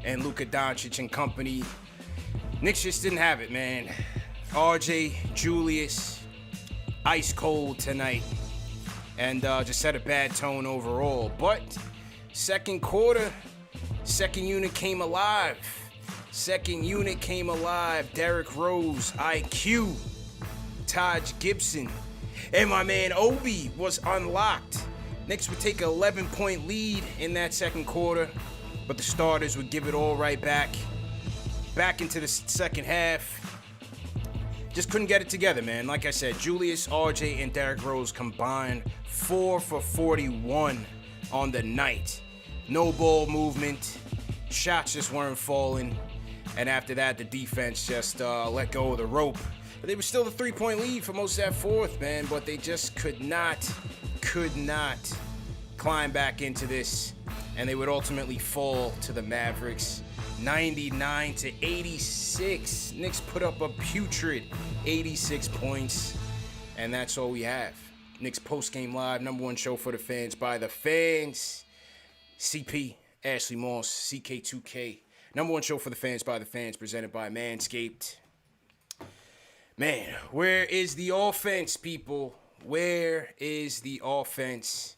and Luka Doncic and company. Knicks just didn't have it, man. RJ, Julius, ice cold tonight, and just set a bad tone overall. But second quarter, second unit came alive. Derrick Rose, IQ, Taj Gibson, and my man Obi was unlocked. Knicks would take an 11-point lead in that second quarter, but the starters would give it all right back into the second half. Just couldn't get it together, man. Like I said, Julius, RJ, and Derrick Rose combined 4 for 41 on the night. No ball movement. Shots just weren't falling. And after that, the defense just let go of the rope. But they were still the 3-point lead for most of that fourth, man. But they just could not climb back into this. And they would ultimately fall to the Mavericks. 99-86. Knicks put up a putrid 86 points. And that's all we have. Knicks Post-Game Live, #1 show for the fans, by the fans. CP, Ashley Moss, CK2K. #1 show for the fans, by the fans, presented by Manscaped. Man, where is the offense, people? Where is the offense?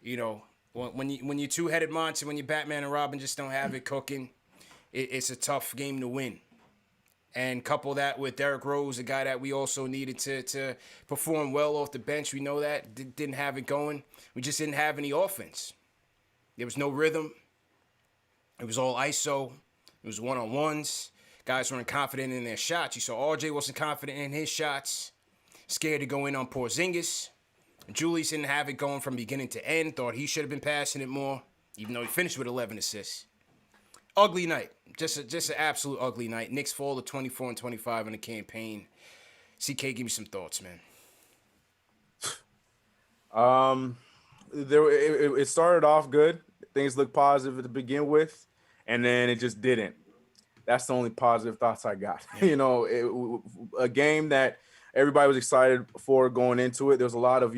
You know, when you're two-headed monster, when you're Batman and Robin just don't have it cooking, it's a tough game to win. And couple that with Derrick Rose, a guy that we also needed to perform well off the bench. We know that. Didn't have it going. We just didn't have any offense. There was no rhythm. It was all ISO. It was one-on-ones. Guys weren't confident in their shots. You saw RJ wasn't confident in his shots. Scared to go in on Porzingis. Julius didn't have it going from beginning to end. Thought he should have been passing it more, even though he finished with 11 assists. Ugly night. Just an absolute ugly night. Knicks fall to 24-25 in the campaign. CK, give me some thoughts, man. It started off good. Things looked positive to begin with, and then it just didn't. That's the only positive thoughts I got. Yeah. A game that everybody was excited for going into it. There was a lot of,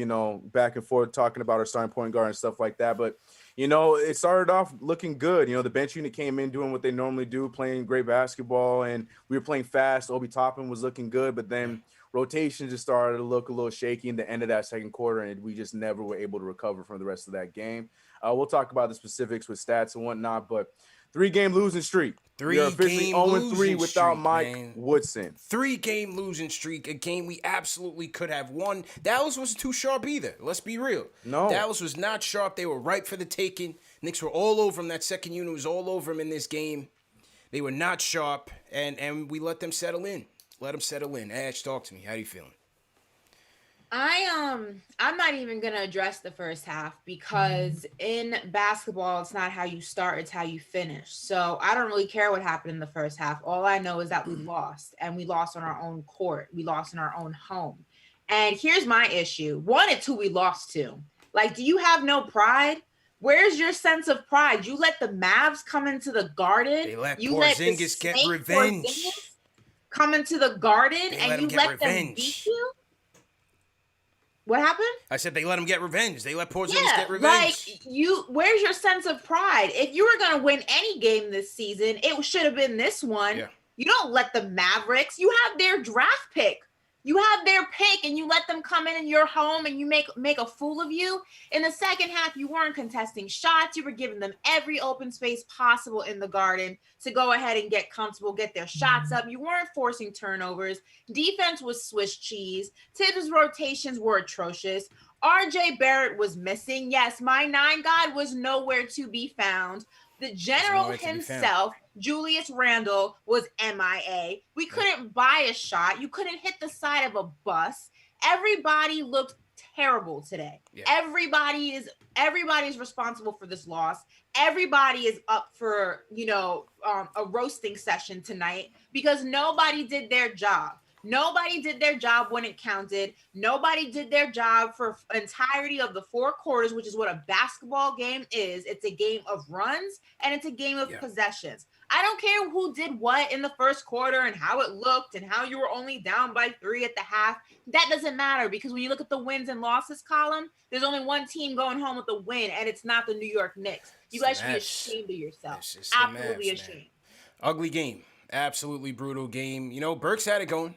back and forth talking about our starting point guard and stuff like that. But, it started off looking good. The bench unit came in doing what they normally do, playing great basketball, and we were playing fast. Obi Toppin was looking good, but then rotation just started to look a little shaky in the end of that second quarter, and we just never were able to recover from the rest of that game. We'll talk about the specifics with stats and whatnot, but 3-game losing streak. We are officially 0-3 without Mike Woodson. 3-game losing streak, a game we absolutely could have won. Dallas wasn't too sharp either. Let's be real. No. Dallas was not sharp. They were ripe for the taking. Knicks were all over them. That second unit was all over them in this game. They were not sharp, and we let them settle in. Ash, talk to me. How are you feeling? I'm not even gonna address the first half because in basketball, it's not how you start, it's how you finish. So I don't really care what happened in the first half. All I know is that we lost, and we lost on our own court. We lost in our own home. And here's my issue. 1 and 2, we lost to. Like, do you have no pride? Where's your sense of pride? You let the Mavs come into the Garden. They let you Porzingis get revenge. Porzingis come into the Garden, and you let them beat you? What happened? I said they let him get revenge. They let Porzingis get revenge. Where's your sense of pride? If you were going to win any game this season, it should have been this one. Yeah. You don't let the Mavericks. You have their draft pick. You have their pick, and you let them come in your home, and you make a fool of you. In the second half, you weren't contesting shots. You were giving them every open space possible in the Garden to go ahead and get comfortable, get their shots up. You weren't forcing turnovers. Defense was Swiss cheese. Tibbs' rotations were atrocious. RJ Barrett was missing. Yes, my 9 god was nowhere to be found. The general himself, Julius Randle, was MIA. We couldn't buy a shot. You couldn't hit the side of a bus. Everybody looked terrible today. Yeah. Everybody's responsible for this loss. Everybody is up for, a roasting session tonight because nobody did their job. Nobody did their job when it counted. Nobody did their job for entirety of the 4 quarters, which is what a basketball game is. It's a game of runs and it's a game of possessions. I don't care who did what in the first quarter and how it looked and how you were only down by 3 at the half. That doesn't matter because when you look at the wins and losses column, there's only one team going home with a win, and it's not the New York Knicks. You guys should be ashamed of yourself. Absolutely ashamed. Ugly game. Absolutely brutal game. You know, Burks had it going.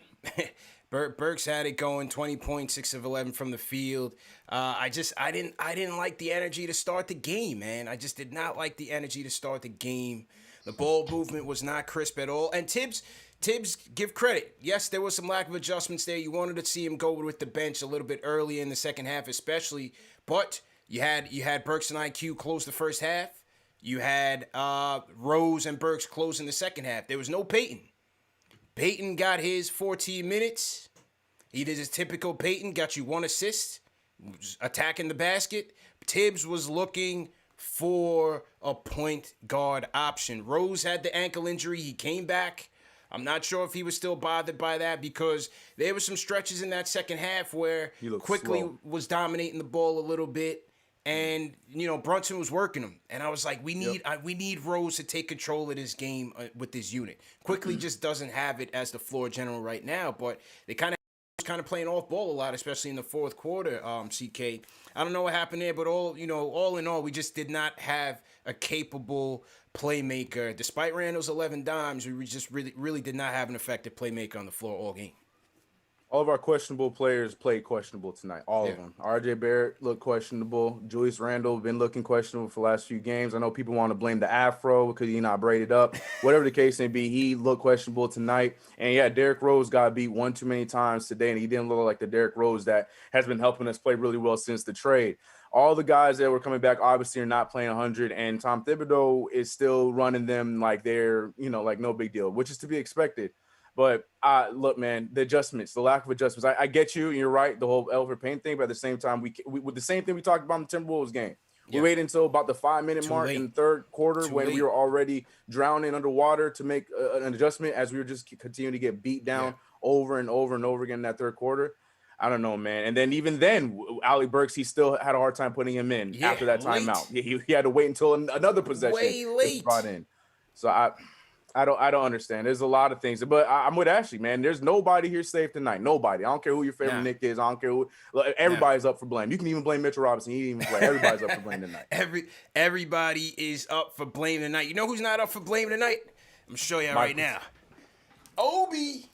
Burks had it going. 20 points, 6 of 11 from the field. I didn't like the energy to start the game, man. I just did not like the energy to start the game. The ball movement was not crisp at all. And Tibbs, give credit. Yes, there was some lack of adjustments there. You wanted to see him go with the bench a little bit early in the second half, especially. But you had Burks and IQ close the first half. You had Rose and Burks closing the second half. There was no Peyton. Peyton got his 14 minutes. He did his typical Peyton, got you 1 assist, attacking the basket. Tibbs was looking for a point guard option. Rose had the ankle injury. He came back. I'm not sure if he was still bothered by that because there were some stretches in that second half where he quickly was dominating the ball a little bit. And, you know, Brunson was working him. And I was like, we need Rose to take control of this game with this unit. Quickly just doesn't have it as the floor general right now. But they kind of playing off ball a lot, especially in the fourth quarter, CK. I don't know what happened there, but all in all, we just did not have a capable playmaker. Despite Randall's 11 dimes, we just really did not have an effective playmaker on the floor all game. All of our questionable players played questionable tonight. All of them. RJ Barrett looked questionable. Julius Randle been looking questionable for the last few games. I know people want to blame the afro because he's not braided up. Whatever the case may be, he looked questionable tonight. And yeah, Derrick Rose got beat one too many times today, and he didn't look like the Derrick Rose that has been helping us play really well since the trade. All the guys that were coming back obviously are not playing 100, and Tom Thibodeau is still running them like they're, like no big deal, which is to be expected. But look, man, the adjustments, the lack of adjustments. I get you, and you're right, the whole Elfrid Payne thing. But at the same time, we with the same thing we talked about in the Timberwolves game. We waited until about the 5-minute mark in the third quarter when we were already drowning underwater to make an adjustment as we were just continuing to get beat down over and over and over again in that third quarter. I don't know, man. And then even then, Alec Burks, he still had a hard time putting him in after that timeout. He had to wait until another possession was brought in. So I don't understand. There's a lot of things, but I'm with Ashley, man. There's nobody here safe tonight. Nobody. I don't care who your favorite Knick is. I don't care who. Everybody's up for blame. You can even blame Mitchell Robinson. He didn't even play. Everybody's up for blame tonight. Everybody is up for blame tonight. You know who's not up for blame tonight? I'm gonna show you right now. Obi.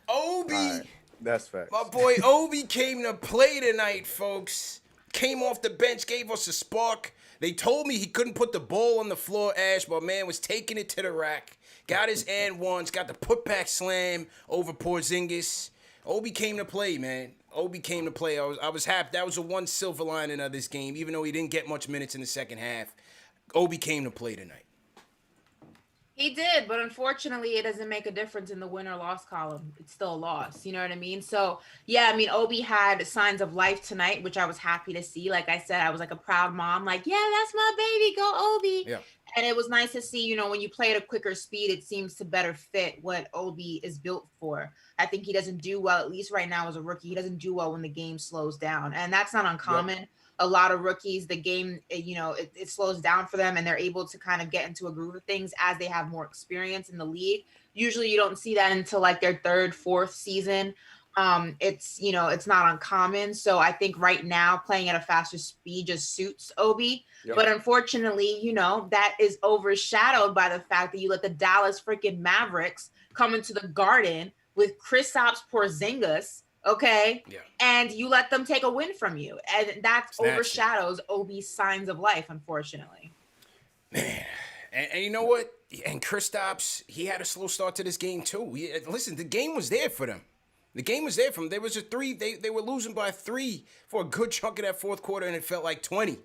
Right. That's facts. My boy Obi came to play tonight, folks. Came off the bench, gave us a spark. They told me he couldn't put the ball on the floor, Ash, but man was taking it to the rack. Got his and ones, got the putback slam over Porzingis. Obi came to play, man. Obi came to play. I was happy. That was the one silver lining of this game, even though he didn't get much minutes in the second half. Obi came to play tonight. He did, but unfortunately, it doesn't make a difference in the win or loss column. It's still a loss. You know what I mean? So, yeah, I mean, Obi had signs of life tonight, which I was happy to see. Like I said, I was like a proud mom, like, yeah, that's my baby. Go Obi. Yeah. And it was nice to see, when you play at a quicker speed, it seems to better fit what Obi is built for. I think he doesn't do well, at least right now as a rookie. He doesn't do well when the game slows down. And that's not uncommon. Yep. A lot of rookies, the game, it slows down for them and they're able to kind of get into a groove of things as they have more experience in the league. Usually you don't see that until like their third, fourth season. It's not uncommon. So I think right now playing at a faster speed just suits Obi. Yep. But unfortunately, that is overshadowed by the fact that you let the Dallas freaking Mavericks come into the Garden with Kristaps Porzingis. Okay. Yeah. And you let them take a win from you. And that overshadows Obi's signs of life, unfortunately. Man. And you know what? And Kristaps, he had a slow start to this game too. Listen, the game was there for them. The game was there for them. There was a 3. They were losing by 3 for a good chunk of that fourth quarter, and it felt like 20.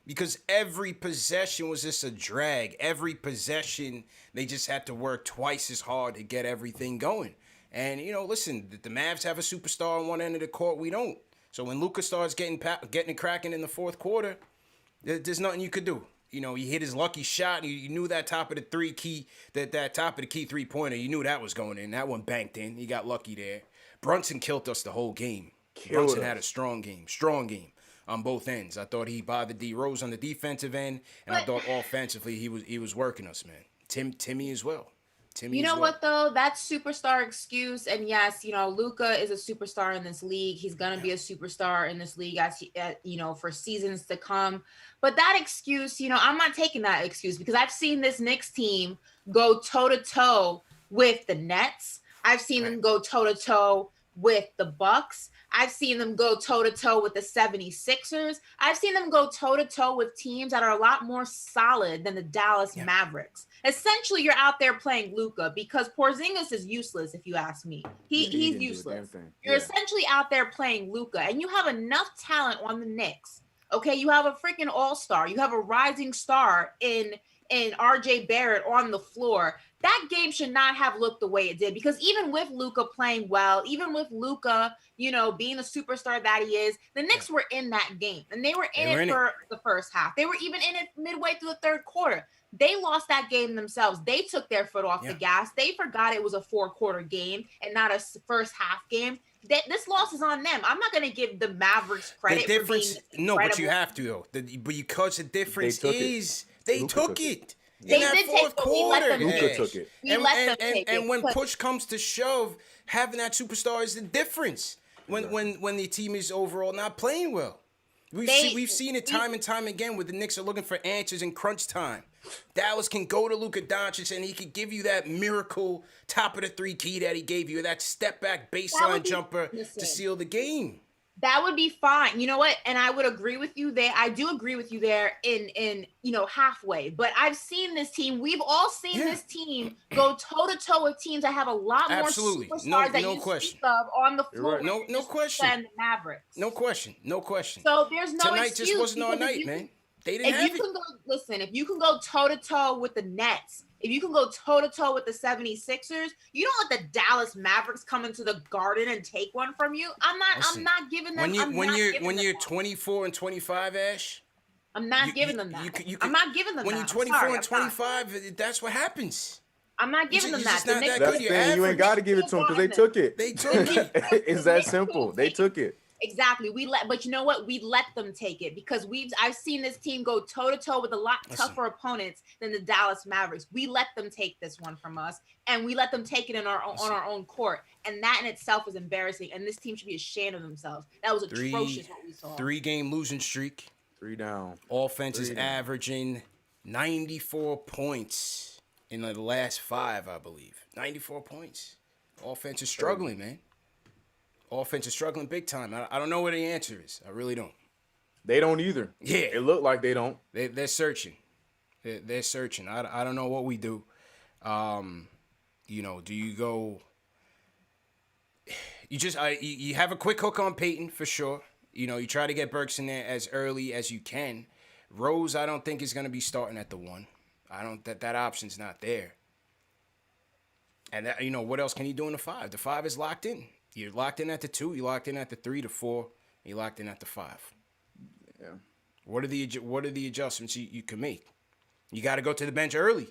Because every possession was just a drag. Every possession, they just had to work twice as hard to get everything going. And, listen, the Mavs have a superstar on one end of the court. We don't. So when Luka starts getting it cracking in the fourth quarter, there's nothing you could do. He hit his lucky shot. You knew that top of the key 3-pointer. You knew that was going in. That one banked in. He got lucky there. Brunson killed us the whole game. Brunson had a strong game on both ends. I thought he bothered D Rose on the defensive end, and I thought offensively he was working us, man. Timmy as well. You know what though? That superstar excuse, and yes, Luka is a superstar in this league. He's gonna be a superstar in this league as for seasons to come. But that excuse, I'm not taking that excuse because I've seen this Knicks team go toe to toe with the Nets. I've seen them go toe to toe with the Bucks. I've seen them go toe to toe with the 76ers. I've seen them go toe to toe with teams that are a lot more solid than the Dallas Mavericks. Essentially, you're out there playing Luka because Porzingis is useless, if you ask me. He's useless. You're essentially out there playing Luka, and you have enough talent on the Knicks. Okay, you have a freaking all-star. You have a rising star in RJ Barrett on the floor. That game should not have looked the way it did because even with Luka playing well, even with Luka, being the superstar that he is, the Knicks were in that game and they were in it for the first half. They were even in it midway through the third quarter. They lost that game themselves. They took their foot off the gas. They forgot it was a 4-quarter game and not a first half game. This loss is on them. I'm not going to give the Mavericks credit for being no, but you have to though. Because the difference is they took it. They did fourth quarter. Luka took it. And when push comes to shove, having that superstar is the difference. When the team is overall not playing well. We've seen it time and time again where the Knicks are looking for answers in crunch time. Dallas can go to Luka Doncic and he could give you that miracle top of the 3 key that he gave you, that step back baseline jumper to seal the game. That would be fine. You know what? And I would agree with you there. I do agree with you there in halfway. But I've seen this team. We've all seen this team go toe-to-toe with teams that have a lot more superstars that you speak of on the floor. Right. No question. Than the Mavericks. No question. So there's no Tonight excuse. just wasn't our night, man. They didn't have it. If you can go toe-to-toe with the Nets, if you can go toe-to-toe with the 76ers, you don't let the Dallas Mavericks come into the Garden and take one from you. I'm not giving them. When you're 24 and 25, Ash, I'm not giving them that. I'm not giving them that. When you're 24 and 25, that's what happens. I'm not giving them that. That's the thing. You ain't got to give it to them because they took it. It's that simple. They took it. Exactly. But you know what? We let them take it because I've seen this team go toe to toe with a lot tougher opponents than the Dallas Mavericks. We let them take this one from us, and we let them take it on our own court, and that in itself is embarrassing. And this team should be ashamed of themselves. That was atrocious what we saw. 3-game losing streak. 3 down. Offense is averaging 94 points in the last 5, I believe. 94 points. Offense is struggling, man. Offense is struggling big time. I don't know what the answer is. I really don't. They don't either. Yeah. It looked like they don't. They're searching. They're searching. I don't know what we do. Do you go... You have a quick hook on Peyton, for sure. You try to get Burks in there as early as you can. Rose, I don't think is going to be starting at the 1. That option's not there. And what else can he do in the 5? The 5 is locked in. You're locked in at the 2. You're locked in at the 3, the 4. You're locked in at the 5. Yeah. What are the adjustments you can make? You got to go to the bench early.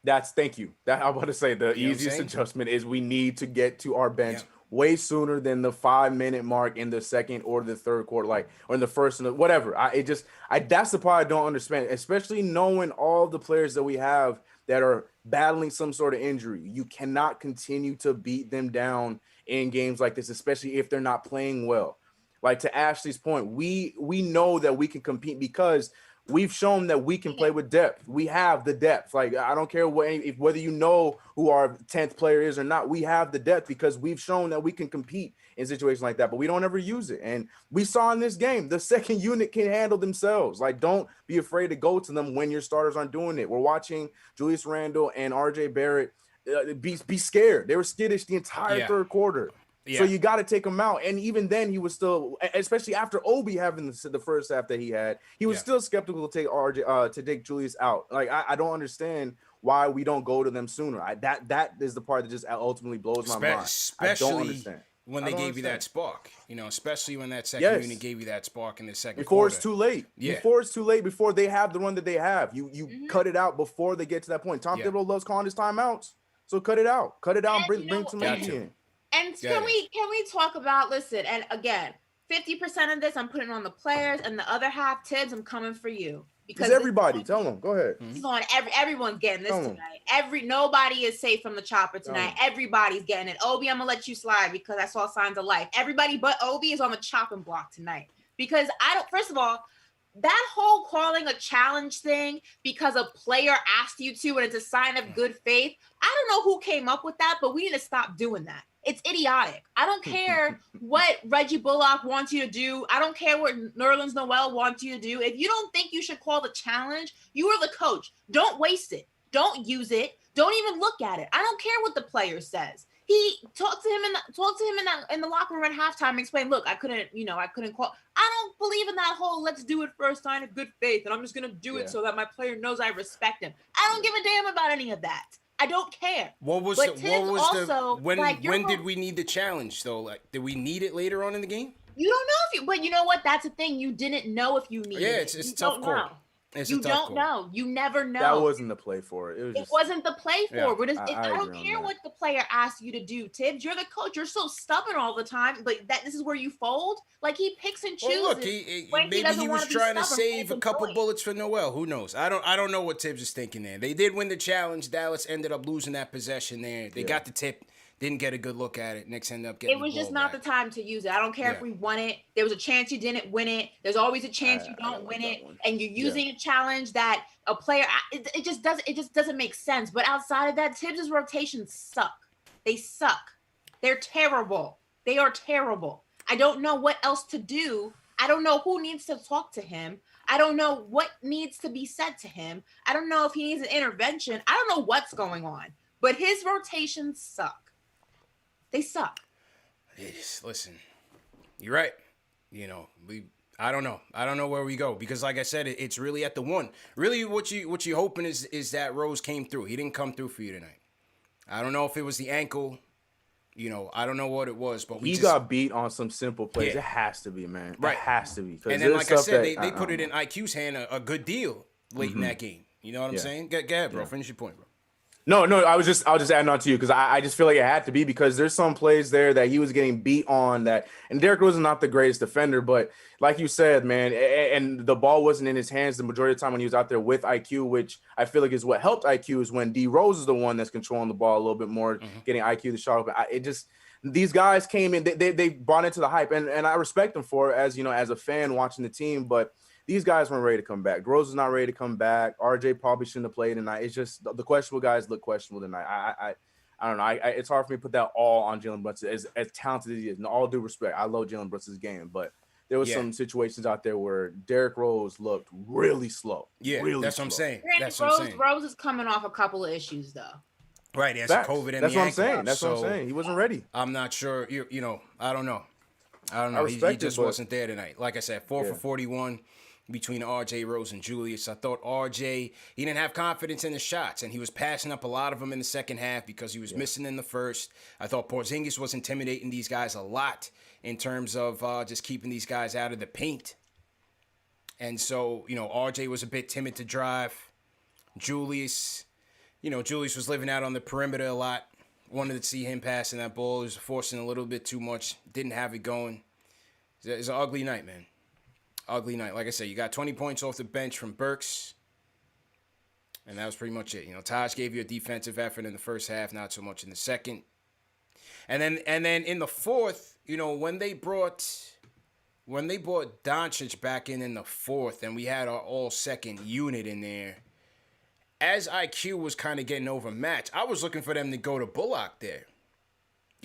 Thank you. I'm about to say the easiest adjustment is we need to get to our bench way sooner than the 5-minute mark in the second or the third quarter, or in the first and whatever. That's the part I don't understand, especially knowing all the players that we have that are battling some sort of injury. You cannot continue to beat them down in games like this, especially if they're not playing well. Like to Ashley's point, we know that we can compete because we've shown that we can play with depth. We have the depth. Like, I don't care whether you know who our 10th player is or not. We have the depth because we've shown that we can compete in situations like that, but we don't ever use it. And we saw in this game, the second unit can handle themselves. Like, don't be afraid to go to them when your starters aren't doing it. We're watching Julius Randle and RJ Barrett be scared. They were skittish the entire third quarter. Yeah. So you got to take him out. And even then he was still, especially after Obi having the first half that he had, he was still skeptical to take Julius out. Like, I don't understand why we don't go to them sooner. That is the part that just ultimately blows my mind. Especially I don't understand. When they gave you that spark, especially when that second unit gave you that spark in the second before quarter. It's too late. Yeah. Before it's too late, before they have the run that they have. You cut it out before they get to that point. Tom Thibodeau loves calling his timeouts. So cut it out. Cut it out and bring some energy in. And can we talk about, listen, and again, 50% of this I'm putting on the players, and the other half, Tibbs, I'm coming for you. because everybody. Tell them. Go ahead. This is on everyone's getting this Tell 'em. tonight. Nobody is safe from the chopper tonight. Everybody's getting it. Obi, I'm gonna let you slide because I saw signs of life. Everybody but Obi is on the chopping block tonight because first of all, that whole calling a challenge thing because a player asked you to and it's a sign of good faith. I don't know who came up with that, but we need to stop doing that. It's idiotic. I don't care what Reggie Bullock wants you to do. I don't care what Nerlens Noel wants you to do. If you don't think you should call the challenge, you are the coach. Don't waste it. Don't use it. Don't even look at it. I don't care what the player says. He talked to him in the locker room at halftime and explained, look, I couldn't call. I don't believe in that whole let's do it first sign of good faith and I'm just gonna do it so that my player knows I respect him. I don't give a damn about any of that. I don't care. When did we need the challenge though? Like, did we need it later on in the game? You don't know but you know what? That's the thing. You didn't know if you needed it. Yeah, it's a tough call. You don't know. You never know. That wasn't the play for it. It wasn't the play for it. I don't care what the player asks you to do, Tibbs. You're the coach. You're so stubborn all the time, but this is where you fold. Like he picks and chooses. Well, look, maybe he was trying to save a couple bullets for Noel. Who knows? I don't know what Tibbs is thinking there. They did win the challenge. Dallas ended up losing that possession there. They got the tip. Didn't get a good look at it. Knicks ended up getting. It was just not the time to use it. I don't care if we won it. There was a chance you didn't win it. There's always a chance you don't win it, and you're using a challenge that a player. It just doesn't make sense. But outside of that, Tibbs' rotations suck. They suck. They're terrible. They are terrible. I don't know what else to do. I don't know who needs to talk to him. I don't know what needs to be said to him. I don't know if he needs an intervention. I don't know what's going on. But his rotations suck. They suck. Listen, you're right. I don't know. I don't know where we go because, like I said, it's really at the one. Really, what you hoping is that Rose came through. He didn't come through for you tonight. I don't know if it was the ankle. I don't know what it was, but he got beat on some simple plays. Yeah. It has to be, man. Right, it has to be. And then, like I said, they put it in IQ's hand a good deal late in that game. You know what I'm saying? Go ahead, bro. Finish your point, bro. No, I was just adding on to you because I just feel like it had to be because there's some plays there that he was getting beat on that, and Derrick Rose is not the greatest defender, but like you said, man, and the ball wasn't in his hands the majority of the time when he was out there with IQ, which I feel like is what helped IQ is when D Rose is the one that's controlling the ball a little bit more, getting IQ the shot. But these guys came in, they bought into the hype, and I respect them for it as as a fan watching the team, but. These guys weren't ready to come back. Rose is not ready to come back. RJ probably shouldn't have played tonight. It's just the questionable guys look questionable tonight. I don't know. It's hard for me to put that all on Jalen Brunson as talented as he is. In all due respect, I love Jalen Brunson's game, but there was some situations out there where Derrick Rose looked really slow. Yeah, really that's what I'm saying. Rose is coming off a couple of issues though. Right, he has COVID and that's the what I'm ankle. saying. That's what I'm saying. He wasn't ready. I'm not sure. I don't know. He just wasn't there tonight. Like I said, 4 for 41. Between RJ, Rose, and Julius. I thought RJ, he didn't have confidence in the shots, and he was passing up a lot of them in the second half because he was missing in the first. I thought Porzingis was intimidating these guys a lot in terms of just keeping these guys out of the paint. And so, RJ was a bit timid to drive. Julius was living out on the perimeter a lot. Wanted to see him passing that ball. He was forcing a little bit too much. Didn't have it going. It's an ugly night, man. Ugly night. Like I said, you got 20 points off the bench from Burks. And that was pretty much it. Taj gave you a defensive effort in the first half, not so much in the second. And then in the fourth, when they brought Doncic back in the fourth, and we had our all-second unit in there, as IQ was kind of getting overmatched, I was looking for them to go to Bullock there.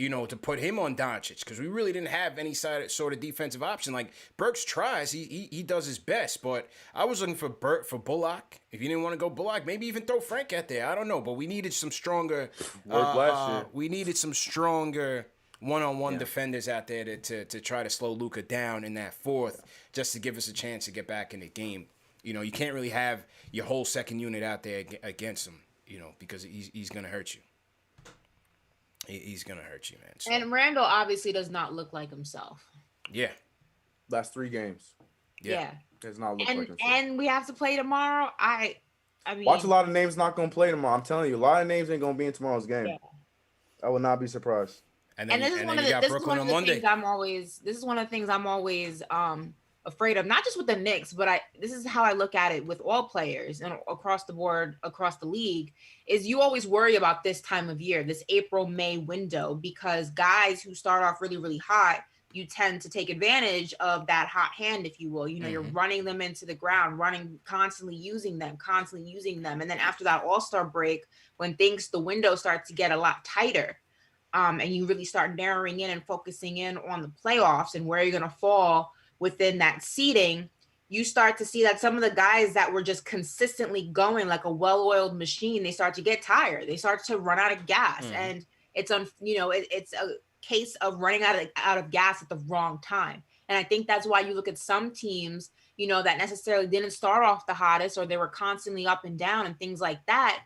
To put him on Doncic because we really didn't have any sort of defensive option. Like Burks tries, he does his best, but I was looking for Bullock. If you didn't want to go Bullock, maybe even throw Frank out there. I don't know, but we needed some stronger. We needed some stronger one-on-one defenders out there to try to slow Luka down in that fourth, just to give us a chance to get back in the game. You can't really have your whole second unit out there against him. Because he's gonna hurt you. He's going to hurt you, man. So. And Randall obviously does not look like himself. Yeah. Last 3 games. Yeah. Does not look like himself. And we have to play tomorrow. I mean. Watch a lot of names not going to play tomorrow. I'm telling you, a lot of names ain't going to be in tomorrow's game. Yeah. I would not be surprised. And this is one of the things I'm always afraid of, not just with the Knicks, but this is how I look at it with all players and across the board, across the league, is you always worry about this time of year, this April, May window, because guys who start off really, really hot, you tend to take advantage of that hot hand, if you will. You know, you're running them into the ground, constantly using them. And then after that All-Star break, when the window starts to get a lot tighter, and you really start narrowing in and focusing in on the playoffs and where you're going to fall within that seeding, you start to see that some of the guys that were just consistently going like a well-oiled machine, they start to get tired. They start to run out of gas. And it's a case of running out of gas at the wrong time. And I think that's why you look at some teams, you know, that necessarily didn't start off the hottest, or they were constantly up and down and things like that.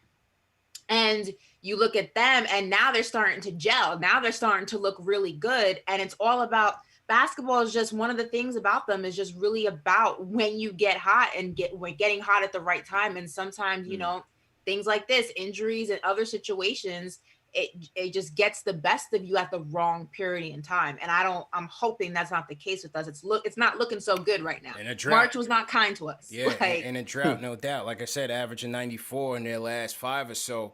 And you look at them and now they're starting to gel. Now they're starting to look really good. And it's all about basketball. Is just one of the things about them is just really about when you get hot and getting hot at the right time. And sometimes, you know, things like this, injuries and other situations, it just gets the best of you at the wrong period in time. And I'm hoping that's not the case with us. It's not looking so good right now. March was not kind to us. Yeah, in a drought, no doubt. Like I said, averaging 94 in their last 5 or so.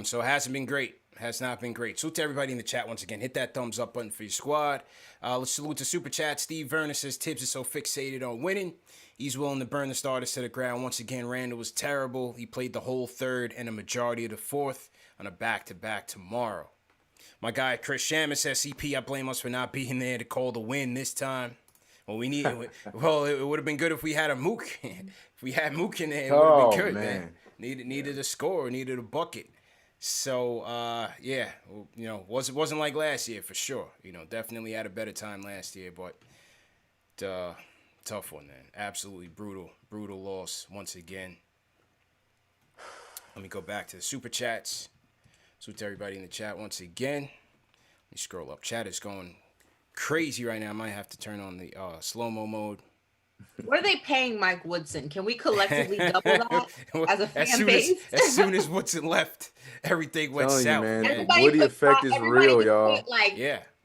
So it hasn't been great. Has not been great. Salute to everybody in the chat once again. Hit that thumbs up button for your squad. Let's salute to Super Chat. Steve Verner says Tibbs is so fixated on winning, he's willing to burn the starters to the ground. Once again, Randall was terrible. He played the whole third and a majority of the fourth on a back-to-back tomorrow. My guy Chris Shammer says, CP, I blame us for not being there to call the win this time. Well, it would have been good if we had a Mook. If we had Mook in there, it would have been good, man. Needed a score, needed a bucket. So, yeah, you know, wasn't like last year for sure. You know, definitely had a better time last year, but tough one, man. Absolutely brutal loss once again. Let me go back to the Super Chats. Salute to everybody in the chat once again. Let me scroll up. Chat is going crazy right now. I might have to turn on the slow-mo mode. What are they paying Mike Woodson? Can we collectively double that as a fan base? As soon as Woodson left, everything went south. Man, Woody effect is real, y'all.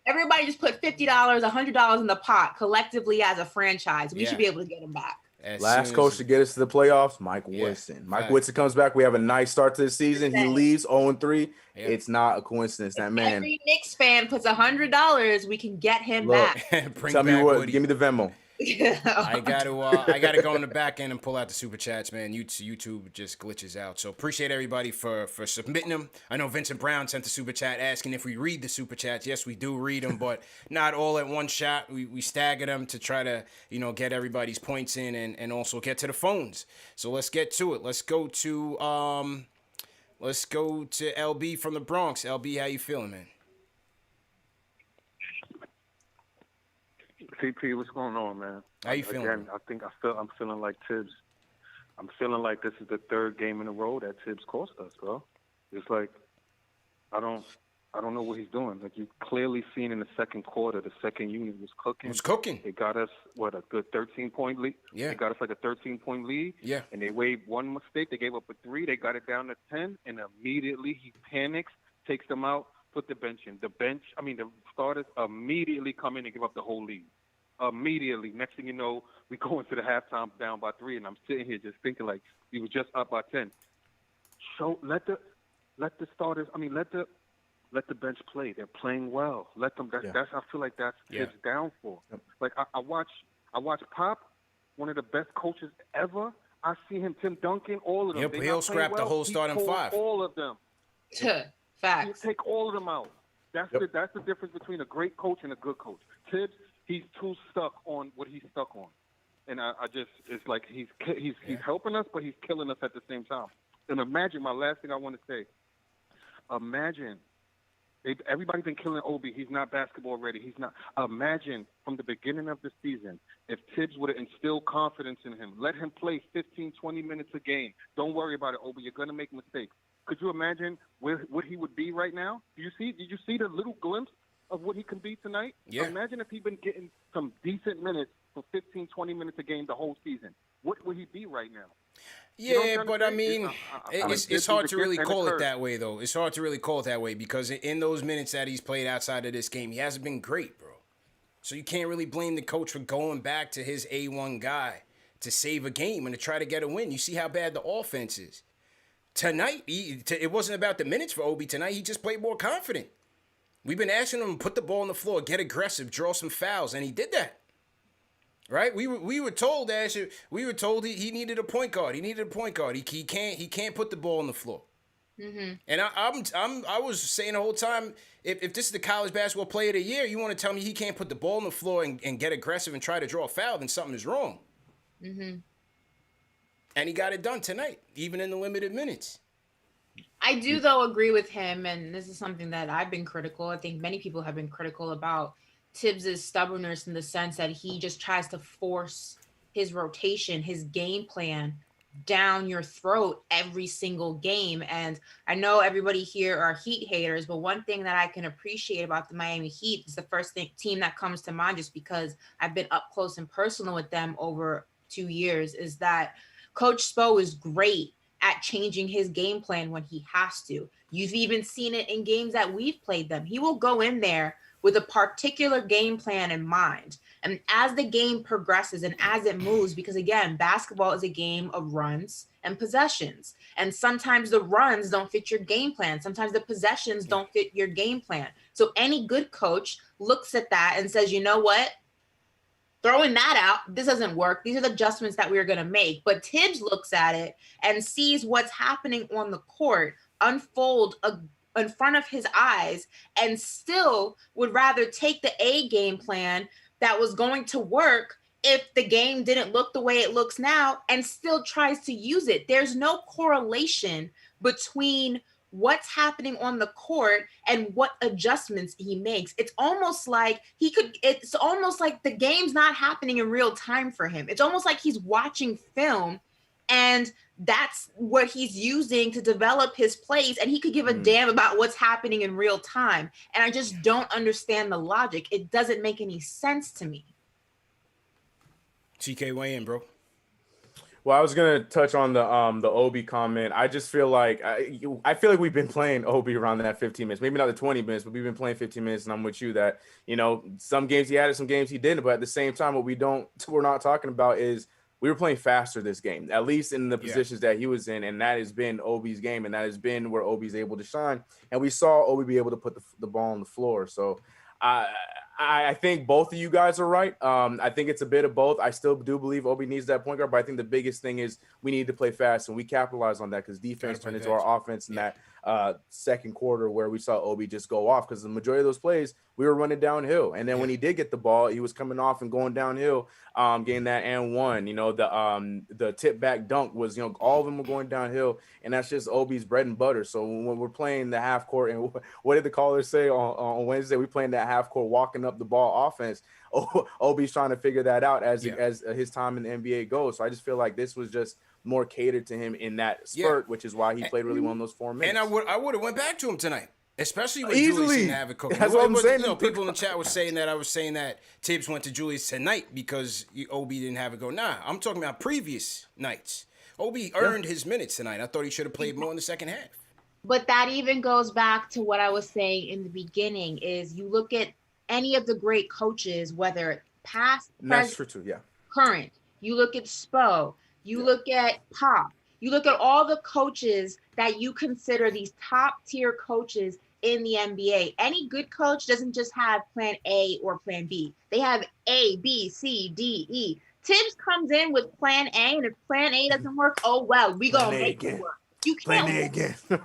Everybody just put $50, $100 in the pot collectively as a franchise. We should be able to get him back. Last coach to get us to the playoffs, Mike Woodson. Mike Woodson comes back. We have a nice start to the season. He leaves 0-3. It's not a coincidence. That man. Every Knicks fan puts $100. We can get him back. Tell me what. Woody. Give me the Venmo. I gotta go on the back end and pull out the Super Chats, man. YouTube just glitches out. So appreciate everybody for submitting them. I know Vincent Brown sent the Super Chat asking if we read the Super Chats. Yes, we do read them, but not all at one shot. We stagger them to try to, you know, get everybody's points in and also get to the phones. So let's get to it. Let's go to LB from the Bronx. LB, how you feeling, man? CP, what's going on, man? How you feeling? Again, I'm feeling like Tibbs. I'm feeling like this is the third game in a row that Tibbs cost us, bro. It's like I don't know what he's doing. Like, you clearly seen in the second quarter, the second unit was cooking. They got us a good 13-point lead. Yeah. They got us like a 13-point lead. Yeah. And they made one mistake. They gave up a 3. They got it down to 10, and immediately he panics, takes them out, put the bench in. The starters immediately come in and give up the whole lead. Immediately. Next thing you know, we go into the halftime down by 3, and I'm sitting here just thinking like we were just up by 10. Let the starters. Let the bench play. They're playing well. Let them. That's. I feel like that's his downfall. Yep. Like I watch Pop, one of the best coaches ever. I see him, Tim Duncan, all of them. Yep, he'll scrap the whole starting 5. All of them. Facts. You take all of them out. That's the difference between a great coach and a good coach. Tibbs, he's too stuck on what he's stuck on, and it's like he's helping us, but he's killing us at the same time. And imagine, my last thing I want to say. Imagine, everybody's been killing Obi. He's not basketball ready. He's not. Imagine from the beginning of the season if Tibbs would have instilled confidence in him, let him play 15, 20 minutes a game. Don't worry about it, Obi. You're gonna make mistakes. Could you imagine what he would be right now? Did you see the little glimpse of what he can be tonight? Yeah. Imagine if he'd been getting some decent minutes for 15, 20 minutes a game the whole season. What would he be right now? Yeah, but I mean, it's hard to really call it that way, though. It's hard to really call it that way because in those minutes that he's played outside of this game, he hasn't been great, bro. So you can't really blame the coach for going back to his A1 guy to save a game and to try to get a win. You see how bad the offense is. Tonight, it wasn't about the minutes for Obi tonight. He just played more confident. We've been asking him to put the ball on the floor, get aggressive, draw some fouls, and he did that. Right? We were told he needed a point guard. He needed a point guard. He can't put the ball on the floor. Mm-hmm. And I was saying the whole time, if this is the college basketball player of the year, you want to tell me he can't put the ball on the floor and get aggressive and try to draw a foul, then something is wrong. Mm-hmm. And he got it done tonight, even in the limited minutes. I do, though, agree with him, and this is something that I've been critical. I think many people have been critical about Tibbs' stubbornness in the sense that he just tries to force his rotation, his game plan down your throat every single game. And I know everybody here are Heat haters, but one thing that I can appreciate about the Miami Heat is the first team that comes to mind, just because I've been up close and personal with them over 2 years, is that Coach Spo is great at changing his game plan when he has to. You've even seen it in games that we've played them. He will go in there with a particular game plan in mind. And as the game progresses and as it moves, because again, basketball is a game of runs and possessions. And sometimes the runs don't fit your game plan. Sometimes the possessions don't fit your game plan. So any good coach looks at that and says, you know what? Throwing that out, this doesn't work. These are the adjustments that we're going to make. But Tibbs looks at it and sees what's happening on the court unfold in front of his eyes, and still would rather take the A game plan that was going to work if the game didn't look the way it looks now, and still tries to use it. There's no correlation between what's happening on the court and what adjustments he makes. It's almost like the game's not happening in real time for him. It's almost like he's watching film, and that's what he's using to develop his plays, and he could give a damn about what's happening in real time. And I just don't understand the logic. It doesn't make any sense to me. TK, weigh in, bro. Well, I was gonna touch on the Obi comment. I just feel like I feel like we've been playing Obi around that 15 minutes, maybe not the 20 minutes, but we've been playing 15 minutes. And I'm with you that, you know, some games he had it, some games he didn't. But at the same time, what we're not talking about is we were playing faster this game, at least in the positions that he was in, and that has been Obi's game, and that has been where Obi's able to shine. And we saw Obi be able to put the ball on the floor. So I think both of you guys are right. I think it's a bit of both. I still do believe Obi needs that point guard, but I think the biggest thing is we need to play fast, and we capitalize on that because defense turned into our offense in that second quarter where we saw Obi just go off, because the majority of those plays we were running downhill, and then when he did get the ball, he was coming off and going downhill, getting that and one. You know, the tip back dunk was, you know, all of them were going downhill, and that's just Obi's bread and butter. So when we're playing the half court, and what did the callers say on Wednesday? We playing that half court walking up the ball offense. Obi's trying to figure that out as his time in the NBA goes. So I just feel like this was just more catered to him in that spurt, which is why he played really well in those 4 minutes. And I would have went back to him tonight, especially with Easily. Julius didn't have it cooking. That's what I'm saying. You know, people in the chat were saying that I was saying that Tibbs went to Julius tonight because Obi didn't have it go. Nah, I'm talking about previous nights. Obi earned his minutes tonight. I thought he should have played more in the second half. But that even goes back to what I was saying in the beginning, is you look at any of the great coaches, whether past, present, current, you look at Spo, you look at Pop, you look at all the coaches that you consider these top tier coaches in the NBA. Any good coach doesn't just have plan A or plan B. They have A, B, C, D, E. Tibbs comes in with plan A, and if plan A doesn't work, oh well, we gonna make it work. You can't win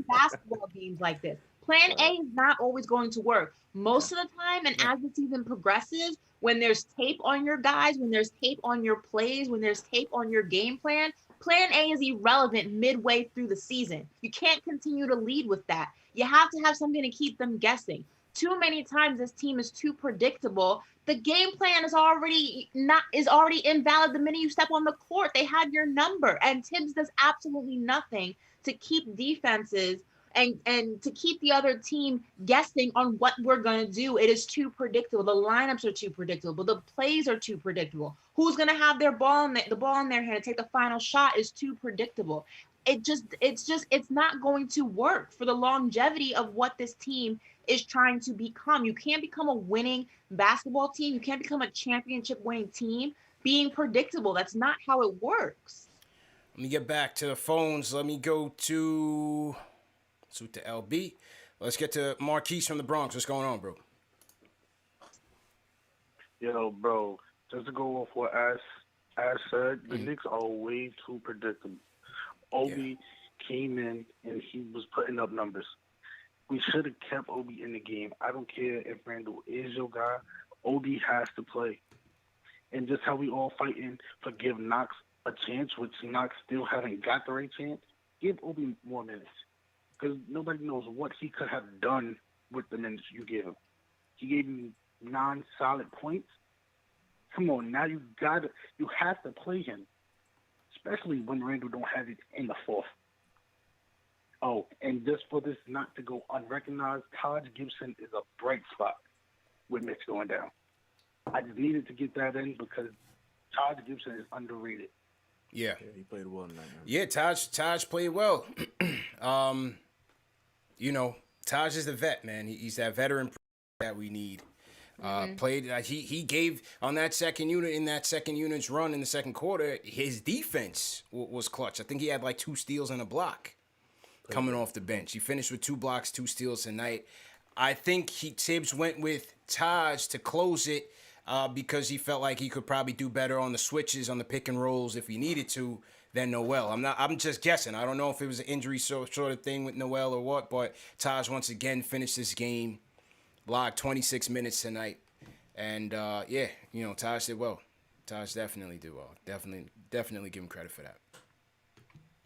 basketball games like this. Plan A is not always going to work. Most of the time, and as the season progresses, when there's tape on your guys, when there's tape on your plays, when there's tape on your game plan, plan A is irrelevant midway through the season. You can't continue to lead with that. You have to have something to keep them guessing. Too many times this team is too predictable. The game plan is already invalid the minute you step on the court. They have your number, and Tibbs does absolutely nothing to keep defenses and to keep the other team guessing on what we're going to do. It is too predictable. The lineups are too predictable. The plays are too predictable. Who's going to have the ball in their hand to take the final shot is too predictable. it's not going to work for the longevity of what this team is trying to become. You can't become a winning basketball team. You can't become a championship winning team being predictable. That's not how it works. Let me get back to the phones. Let me go to LB. Let's get to Marquise from the Bronx. What's going on, bro? Yo, bro, just to go off what Ash said, the Knicks are way too predictable. Obi came in and he was putting up numbers. We should have kept Obi in the game. I don't care if Randall is your guy. Obi has to play. And just how we all fighting for give Knox a chance, which Knox still haven't got the right chance, give Obi more minutes. Because nobody knows what he could have done with the minutes you give him. He gave me 9 solid points. Come on, now you have to play him, especially when Randall don't have it in the fourth. Oh, and just for this not to go unrecognized, Taj Gibson is a bright spot with Mitch going down. I just needed to get that in because Taj Gibson is underrated. Yeah, he played well tonight. Man. Yeah, Taj played well. Taj is the vet, man. He's that veteran that we need. Played. He gave on that second unit in that second unit's run in the second quarter. His defense was clutch. I think he had like 2 steals and a block coming off the bench. He finished with 2 blocks, 2 steals tonight. I think Tibbs went with Taj to close it because he felt like he could probably do better on the switches, on the pick and rolls if he needed to than Noel. I'm just guessing. I don't know if it was an injury sort of thing with Noel or what, but Taj once again finished this game, logged 26 minutes tonight. And Taj did well. Taj definitely did well. Definitely give him credit for that.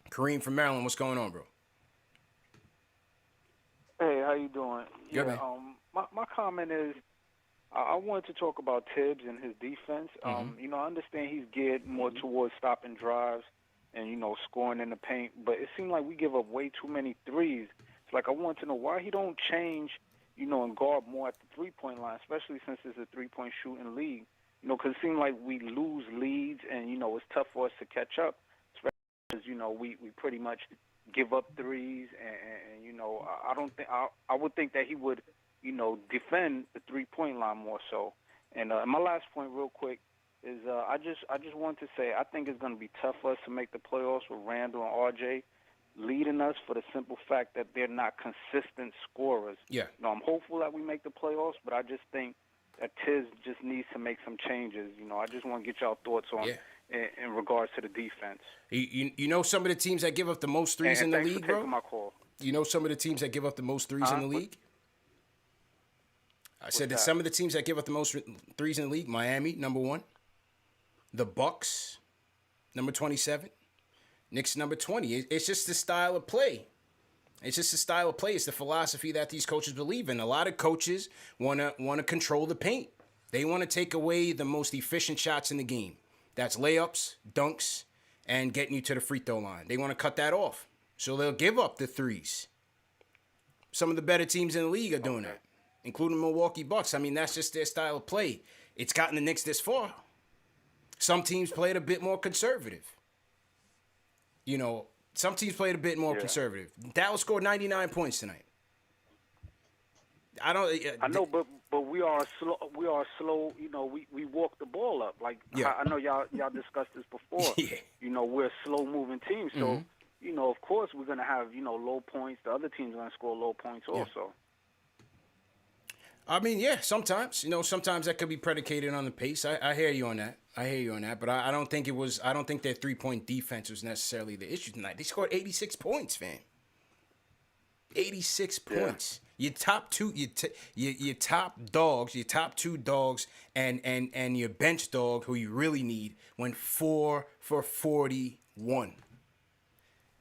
Kareem from Maryland, what's going on, bro? Hey, how you doing? Good, man. My comment is, I wanted to talk about Tibbs and his defense. I understand he's geared more towards stopping drives and, scoring in the paint, but it seemed like we give up way too many threes. It's like I want to know why he don't change, and guard more at the three-point line, especially since it's a three-point shooting league. Because it seems like we lose leads and, it's tough for us to catch up, especially because, we pretty much give up threes and I would think that he would, defend the three-point line more so. And my last point real quick is I just want to say I think it's going to be tough for us to make the playoffs with Randall and RJ leading us for the simple fact that they're not consistent scorers. Yeah. I'm hopeful that we make the playoffs, but I just think that Tiz just needs to make some changes. I just want to get y'all thoughts on in regards to the defense. You know some of the teams that give up the most threes in the league, bro? My call. You know some of the teams that give up the most threes in the league? I said that some of the teams that give up the most threes in the league, Miami, number 1. The Bucks, number 27. Knicks, number 20. It's just the style of play. It's just the style of play. It's the philosophy that these coaches believe in. A lot of coaches want to control the paint. They want to take away the most efficient shots in the game. That's layups, dunks, and getting you to the free throw line. They want to cut that off. So they'll give up the threes. Some of the better teams in the league are doing that, including Milwaukee Bucks. I mean, that's just their style of play. It's gotten the Knicks this far. Some teams played a bit more conservative. Some teams played a bit more conservative. Dallas scored 99 points tonight. I know, but we are slow. We are slow. We walk the ball up. Like I know y'all discussed this before. We're a slow moving team. So of course we're gonna have low points. The other team's gonna score low points also. I mean, sometimes sometimes that could be predicated on the pace. I hear you on that. But I don't think it was. I don't think their 3-point defense was necessarily the issue tonight. They scored 86 points, fam. 86 points. Your top two, your top dogs, your top 2 dogs, and your bench dog, who you really need, went 4 for 41.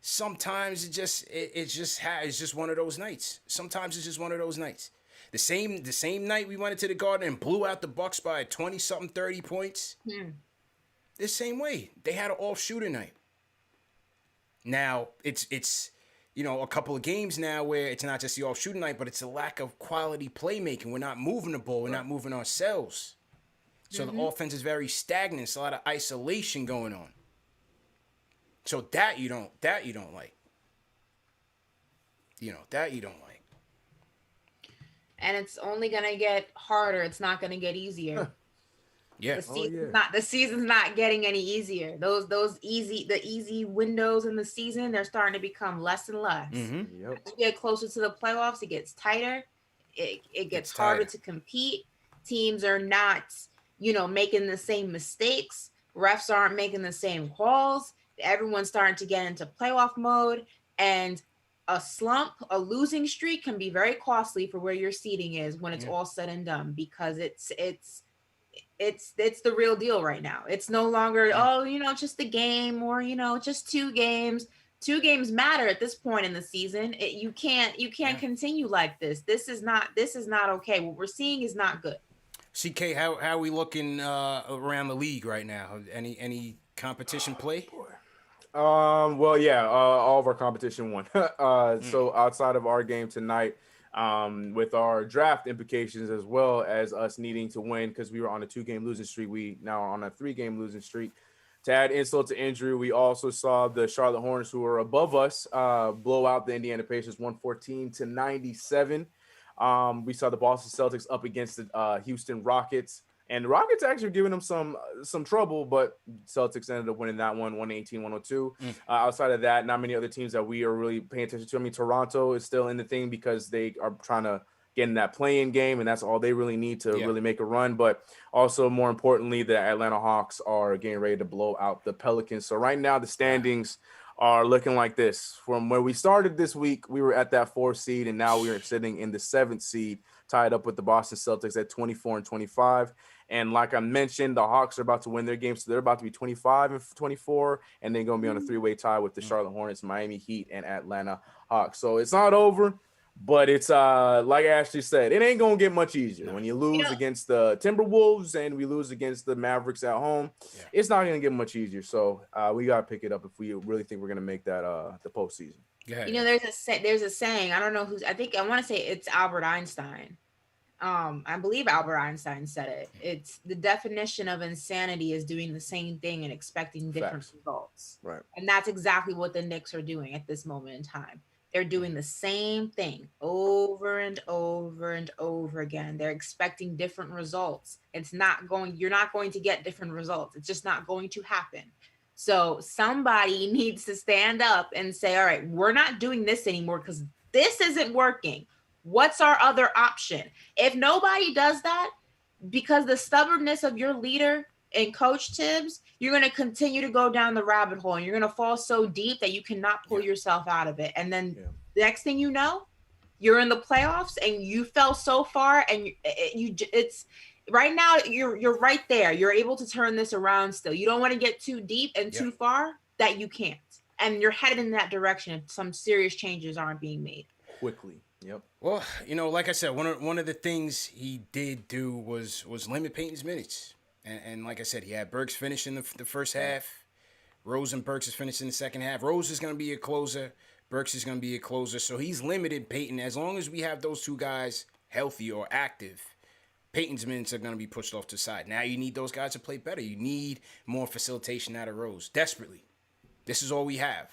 Sometimes it's just one of those nights. Sometimes it's just one of those nights. The same night we went into the Garden and blew out the Bucks by 20-something, 30 points. The same way. They had an all-shooter night. Now, it's a couple of games now where it's not just the all-shooter night, but it's a lack of quality playmaking. We're not moving the ball. We're not moving ourselves. So the offense is very stagnant. It's a lot of isolation going on. So that you don't like. That you don't like. And it's only gonna get harder. It's not gonna get easier. Yeah. The season's not getting any easier. The easy windows in the season, they're starting to become less and less. Mm-hmm. Yep. As we get closer to the playoffs, it gets tighter. It gets harder to compete. Teams are not, making the same mistakes. Refs aren't making the same calls. Everyone's starting to get into playoff mode, and a losing streak can be very costly for where your seeding is when it's all said and done, because it's the real deal right now. It's no longer just the game, or just 2 games. 2 games matter at this point in the season. You can't continue like this. This is not okay. What we're seeing is not good. CK, how are we looking around the league right now? Any competition play? Well, yeah, all of our competition won. So outside of our game tonight, with our draft implications, as well as us needing to win because we were on a 2-game losing streak, we now are on a 3-game losing streak. To add insult to injury, we also saw the Charlotte Hornets, who are above us, blow out the Indiana Pacers 114-97. We saw the Boston Celtics up against the Houston Rockets. And the Rockets actually giving them some trouble, but Celtics ended up winning that one, 118-102. Outside of that, not many other teams that we are really paying attention to. I mean, Toronto is still in the thing because they are trying to get in that play-in game, and that's all they really need to really make a run. But also, more importantly, the Atlanta Hawks are getting ready to blow out the Pelicans. So right now, the standings are looking like this. From where we started this week, we were at that 4th seed, and now we are sitting in the 7th seed, tied up with the Boston Celtics at 24-25. And like I mentioned, the Hawks are about to win their game, so they're about to be 25-24, and they're going to be on a 3-way tie with the Charlotte Hornets, Miami Heat, and Atlanta Hawks. So it's not over, but it's like Ashley said, it ain't going to get much easier. When you lose against the Timberwolves and we lose against the Mavericks at home, it's not going to get much easier. So we got to pick it up if we really think we're going to make that the postseason. There's a saying. I don't know who's. I want to say it's Albert Einstein. I believe Albert Einstein said it. It's the definition of insanity is doing the same thing and expecting different results. Right. And that's exactly what the Knicks are doing at this moment in time. They're doing the same thing over and over and over again. They're expecting different results. You're not going to get different results. It's just not going to happen. So somebody needs to stand up and say, all right, we're not doing this anymore because this isn't working. What's our other option? If nobody does that, because the stubbornness of your leader and Coach Tibbs, you're going to continue to go down the rabbit hole, and you're going to fall so deep that you cannot pull yourself out of it. And then the next thing you know, you're in the playoffs and you fell so far, and it's right now you're right there. You're able to turn this around still. You don't want to get too deep and too far that you can't. And you're headed in that direction if some serious changes aren't being made quickly. Yep. Well, like I said, one of the things he did do was limit Payton's minutes. And like I said, he had Burks finish in the first half. Rose and Burks is finished in the second half. Rose is going to be a closer. Burks is going to be a closer. So he's limited Payton. As long as we have those two guys healthy or active, Payton's minutes are going to be pushed off to the side. Now you need those guys to play better. You need more facilitation out of Rose. Desperately. This is all we have.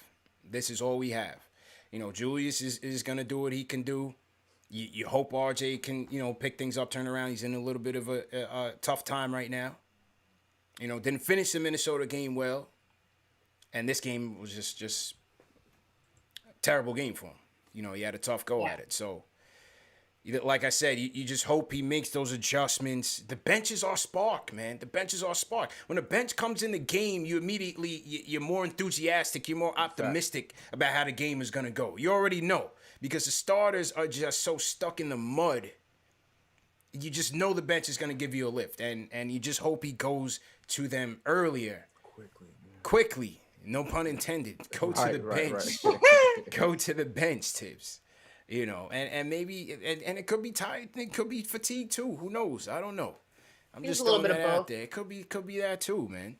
Julius is going to do what he can do. You hope RJ can, pick things up, turn around. He's in a little bit of a tough time right now. Didn't finish the Minnesota game well. And this game was just a terrible game for him. He had a tough go at it. So, like I said, you just hope he makes those adjustments. The bench is our spark, man. The bench is our spark. When the bench comes in the game, you're more enthusiastic. You're more optimistic about how the game is going to go. You already know. Because the starters are just so stuck in the mud. You just know the bench is going to give you a lift. And you just hope he goes to them earlier. Quickly. No pun intended. Go to the bench. Right. Go to the bench, Tibbs. And maybe, and it could be tired. It could be fatigue too. Who knows? I don't know. I'm just throwing that out there. It could be that too, man.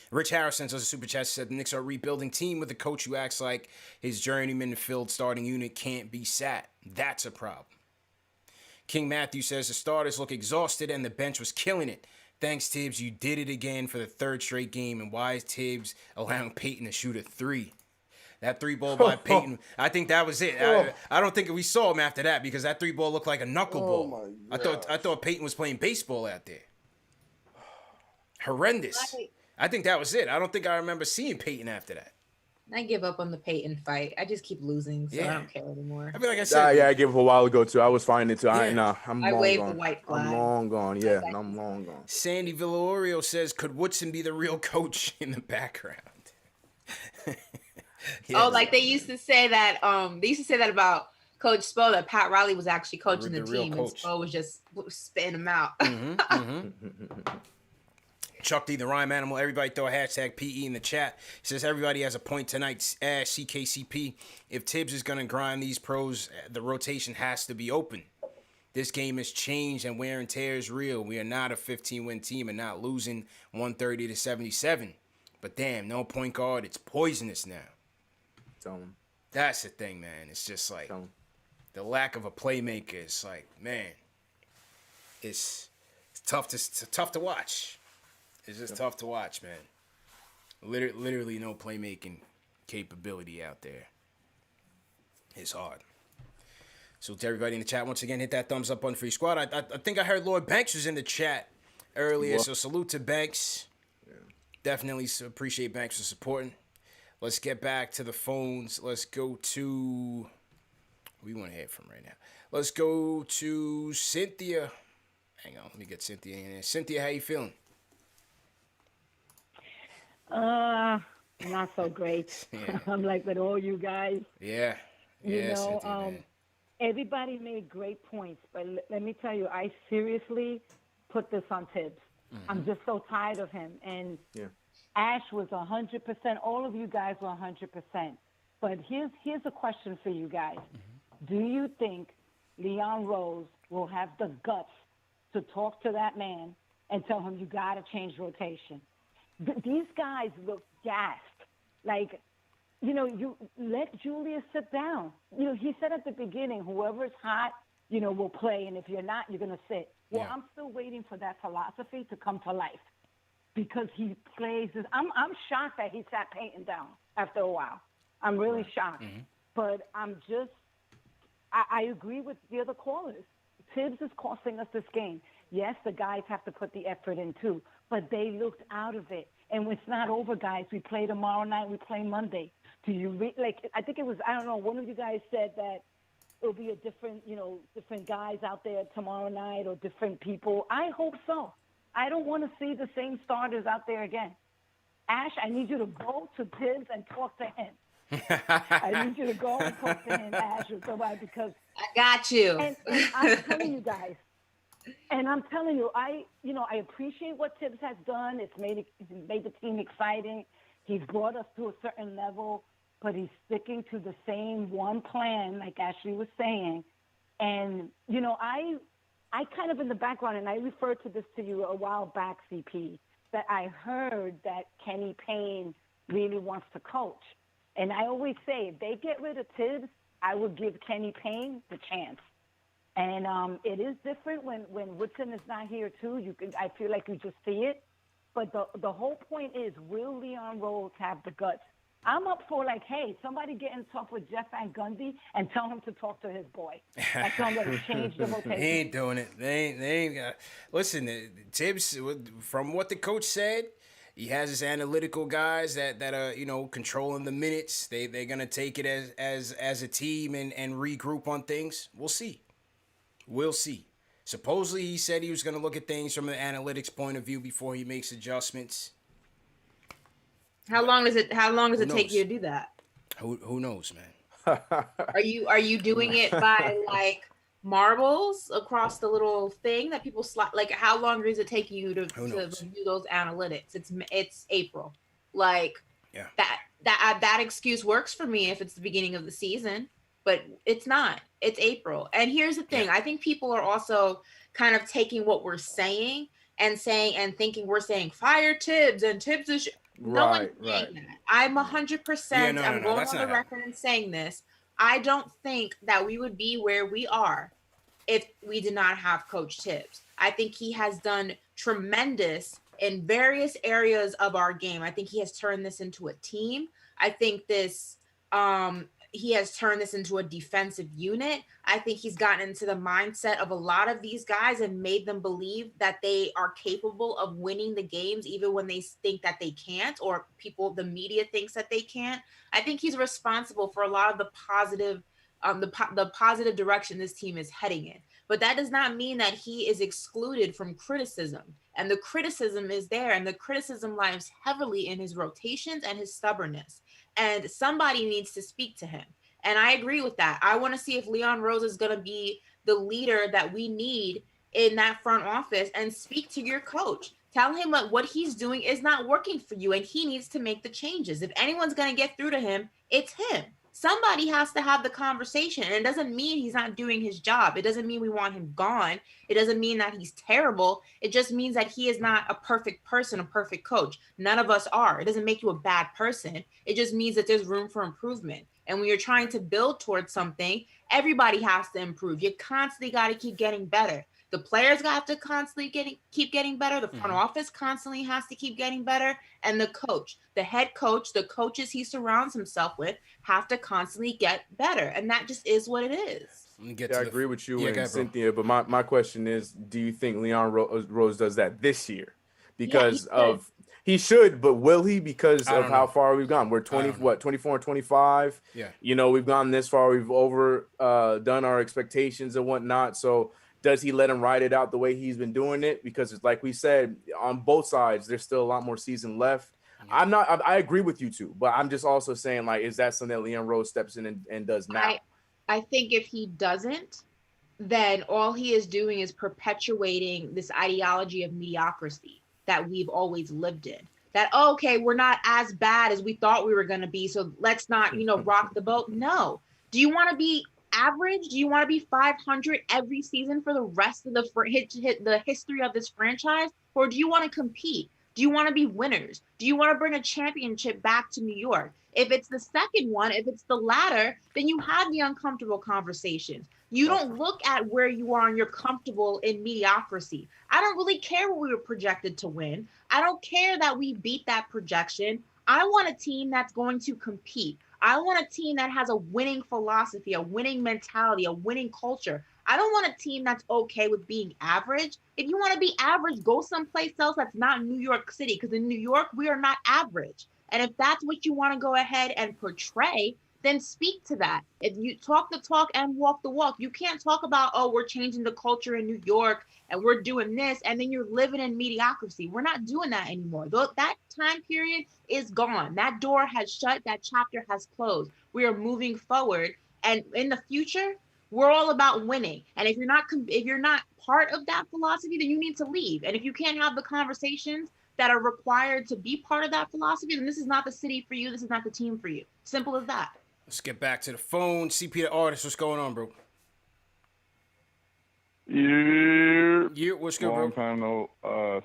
Rich Harrison does a super chat, said the Knicks are a rebuilding team with a coach who acts like his journeyman filled starting unit can't be sat. That's a problem. King Matthew says the starters look exhausted and the bench was killing it. Thanks, Tibbs. You did it again for the 3rd straight game. And why is Tibbs allowing Payton to shoot a 3? That 3-ball by Peyton, I think that was it. I don't think we saw him after that because that 3-ball looked like a knuckleball. My I thought Peyton was playing baseball out there. Horrendous. I think that was it. I don't think I remember seeing Peyton after that. I give up on the Peyton fight. I just keep losing, so I don't care anymore. I mean, like I said, I gave up a while ago too. I was finding it too. Yeah. I'm I long waved gone. the white flag. I'm long gone. Yeah, I'm long gone. Sandy Villario says, "Could Woodson be the real coach in the background?" Oh, like they used to say that. They used to say that about Coach Spo, that Pat Riley was actually coaching the team, and Spo was just spitting them out. Chuck D, the rhyme animal. Everybody throw a hashtag PE in the chat. He says everybody has a point tonight. Ash CKCP. If Tibbs is gonna grind these pros, the rotation has to be open. This game has changed and wear and tear is real. We are not a 15-win team and not losing 130-77. But damn, no point guard. It's poisonous now. Tell him. That's the thing, man. It's just like the lack of a playmaker. It's like, man, it's tough to watch. It's just tough to watch, man. Literally no playmaking capability out there. It's hard. So to everybody in the chat, once again, hit that thumbs up on Free Squad. I think I heard Lord Banks was in the chat earlier, so salute to Banks. Yeah. Definitely appreciate Banks for supporting. Let's get back to the phones. Let's go to... Who we want to hear from right now? Let's go to Cynthia. Hang on, let me get Cynthia in here. Cynthia, how you feeling? Not so great. Yeah. I'm like with all you guys. Yeah. You know, Cynthia, man. Everybody made great points, but let me tell you, I seriously put this on Tibbs. I'm just so tired of him. And Ash was 100%. All of you guys were 100%. But here's a question for you guys. Do you think Leon Rose will have the guts to talk to that man and tell him you got to change rotation? These guys look gassed. Like, you know, you let Julius sit down. You know, he said at the beginning, whoever's hot, you know, will play. And if you're not, you're going to sit. Well, I'm still waiting for that philosophy to come to life because he plays. I'm shocked that he sat Peyton down after a while. I'm really shocked. But I'm just, I agree with the other callers. Tibbs is costing us this game. Yes, the guys have to put the effort in too, but they looked out of it. And it's not over, guys. We play tomorrow night. We play Monday. Do you I think it was, I don't know, one of you guys said that it'll be a different, you know, different guys out there tomorrow night or different people. I hope so. I don't want to see the same starters out there again. Ash, I need you to go to Tibbs and talk to him. I need you to go and talk to him, Ash, or somebody, because I got you. And I'm telling you guys, and I'm telling you, I appreciate what Tibbs has done. It's made the team exciting. He's brought us to a certain level, but he's sticking to the same one plan, like Ashley was saying. And, you know, I kind of in the background, and I referred to this to you a while back, CP, that I heard that Kenny Payne really wants to coach. And I always say, if they get rid of Tibbs, I would give Kenny Payne the chance. And it is different when Woodson is not here, too. I feel like you just see it. But the whole point is, will Leon Rose have the guts? I'm up for, like, hey, somebody get in talk with Jeff Van Gundy and tell him to talk to his boy. I tell him to change the rotation. He ain't doing it. They ain't got. Listen, Tibbs, from what the coach said, he has his analytical guys that are, you know, controlling the minutes. They're gonna take it as a team and regroup on things. We'll see. We'll see. Supposedly he said he was gonna look at things from an analytics point of view before he makes adjustments. How long does it take you to do that? Who knows, man? Are you doing it by like marbles across the little thing that people slot? Like, how long does it take you to review those analytics? It's April. Like, that excuse works for me if it's the beginning of the season, but it's not. It's April. And here's the thing. I think people are also kind of taking what we're saying and thinking we're saying fire Tibbs and Tibbs is. No one's saying that. I'm 100%. I'm going on the record and saying this. I don't think that we would be where we are if we did not have Coach Tibbs. I think he has done tremendous in various areas of our game. I think he has turned this into a team. I think this he has turned this into a defensive unit. I think he's gotten into the mindset of a lot of these guys and made them believe that they are capable of winning the games, even when they think that they can't, or the media thinks that they can't. I think he's responsible for a lot of the positive, the positive direction this team is heading in. But that does not mean that he is excluded from criticism. And the criticism is there, and the criticism lies heavily in his rotations and his stubbornness. And somebody needs to speak to him. And I agree with that. I want to see if Leon Rose is going to be the leader that we need in that front office, and speak to your coach. Tell him what he's doing is not working for you, and he needs to make the changes. If anyone's going to get through to him, it's him. Somebody has to have the conversation. And it doesn't mean he's not doing his job. It doesn't mean we want him gone. It doesn't mean that he's terrible. It just means that he is not a perfect person, a perfect coach. None of us are. It doesn't make you a bad person. It just means that there's room for improvement. And when you're trying to build towards something, everybody has to improve. You constantly got to keep getting better. The players got to constantly keep getting better. The front office constantly has to keep getting better. And the coach, the head coach, the coaches he surrounds himself with have to constantly get better. And that just is what it is. I agree with you and Cynthia, but my question is, do you think Leon Rose does that this year? Because he should, but will he? Because of how far we've gone. We're 24 and 25. Yeah. You know, we've gone this far. We've done our expectations and whatnot. So does he let him ride it out the way he's been doing it? Because it's like we said, on both sides, there's still a lot more season left. Yeah. I agree with you too, but I'm just also saying, like, is that something that Leon Rose steps in and does now? I think if he doesn't, then all he is doing is perpetuating this ideology of mediocrity that we've always lived in. That, okay, we're not as bad as we thought we were going to be, so let's not, rock the boat. No. Do you want to be average? Do you want to be 500 every season for the rest of the history of this franchise? Or do you want to compete? Do you want to be winners? Do you want to bring a championship back to New York? If it's the second one, if it's the latter, then you have the uncomfortable conversations. You don't look at where you are and you're comfortable in mediocrity. I don't really care what we were projected to win. I don't care that we beat that projection. I want a team that's going to compete. I want a team that has a winning philosophy, a winning mentality, a winning culture. I don't want a team that's okay with being average. If you want to be average, go someplace else that's not New York City, because in New York, we are not average. And if that's what you want to go ahead and portray, then speak to that. If you talk the talk and walk the walk, you can't talk about, oh, we're changing the culture in New York and we're doing this, and then you're living in mediocrity. We're not doing that anymore. That time period is gone. That door has shut. That chapter has closed. We are moving forward. And in the future, we're all about winning. And if you're not part of that philosophy, then you need to leave. And if you can't have the conversations that are required to be part of that philosophy, then this is not the city for you. This is not the team for you. Simple as that. Let's get back to the phone. CP the artist, what's going on, bro? Yeah. What's good, bro? Long time no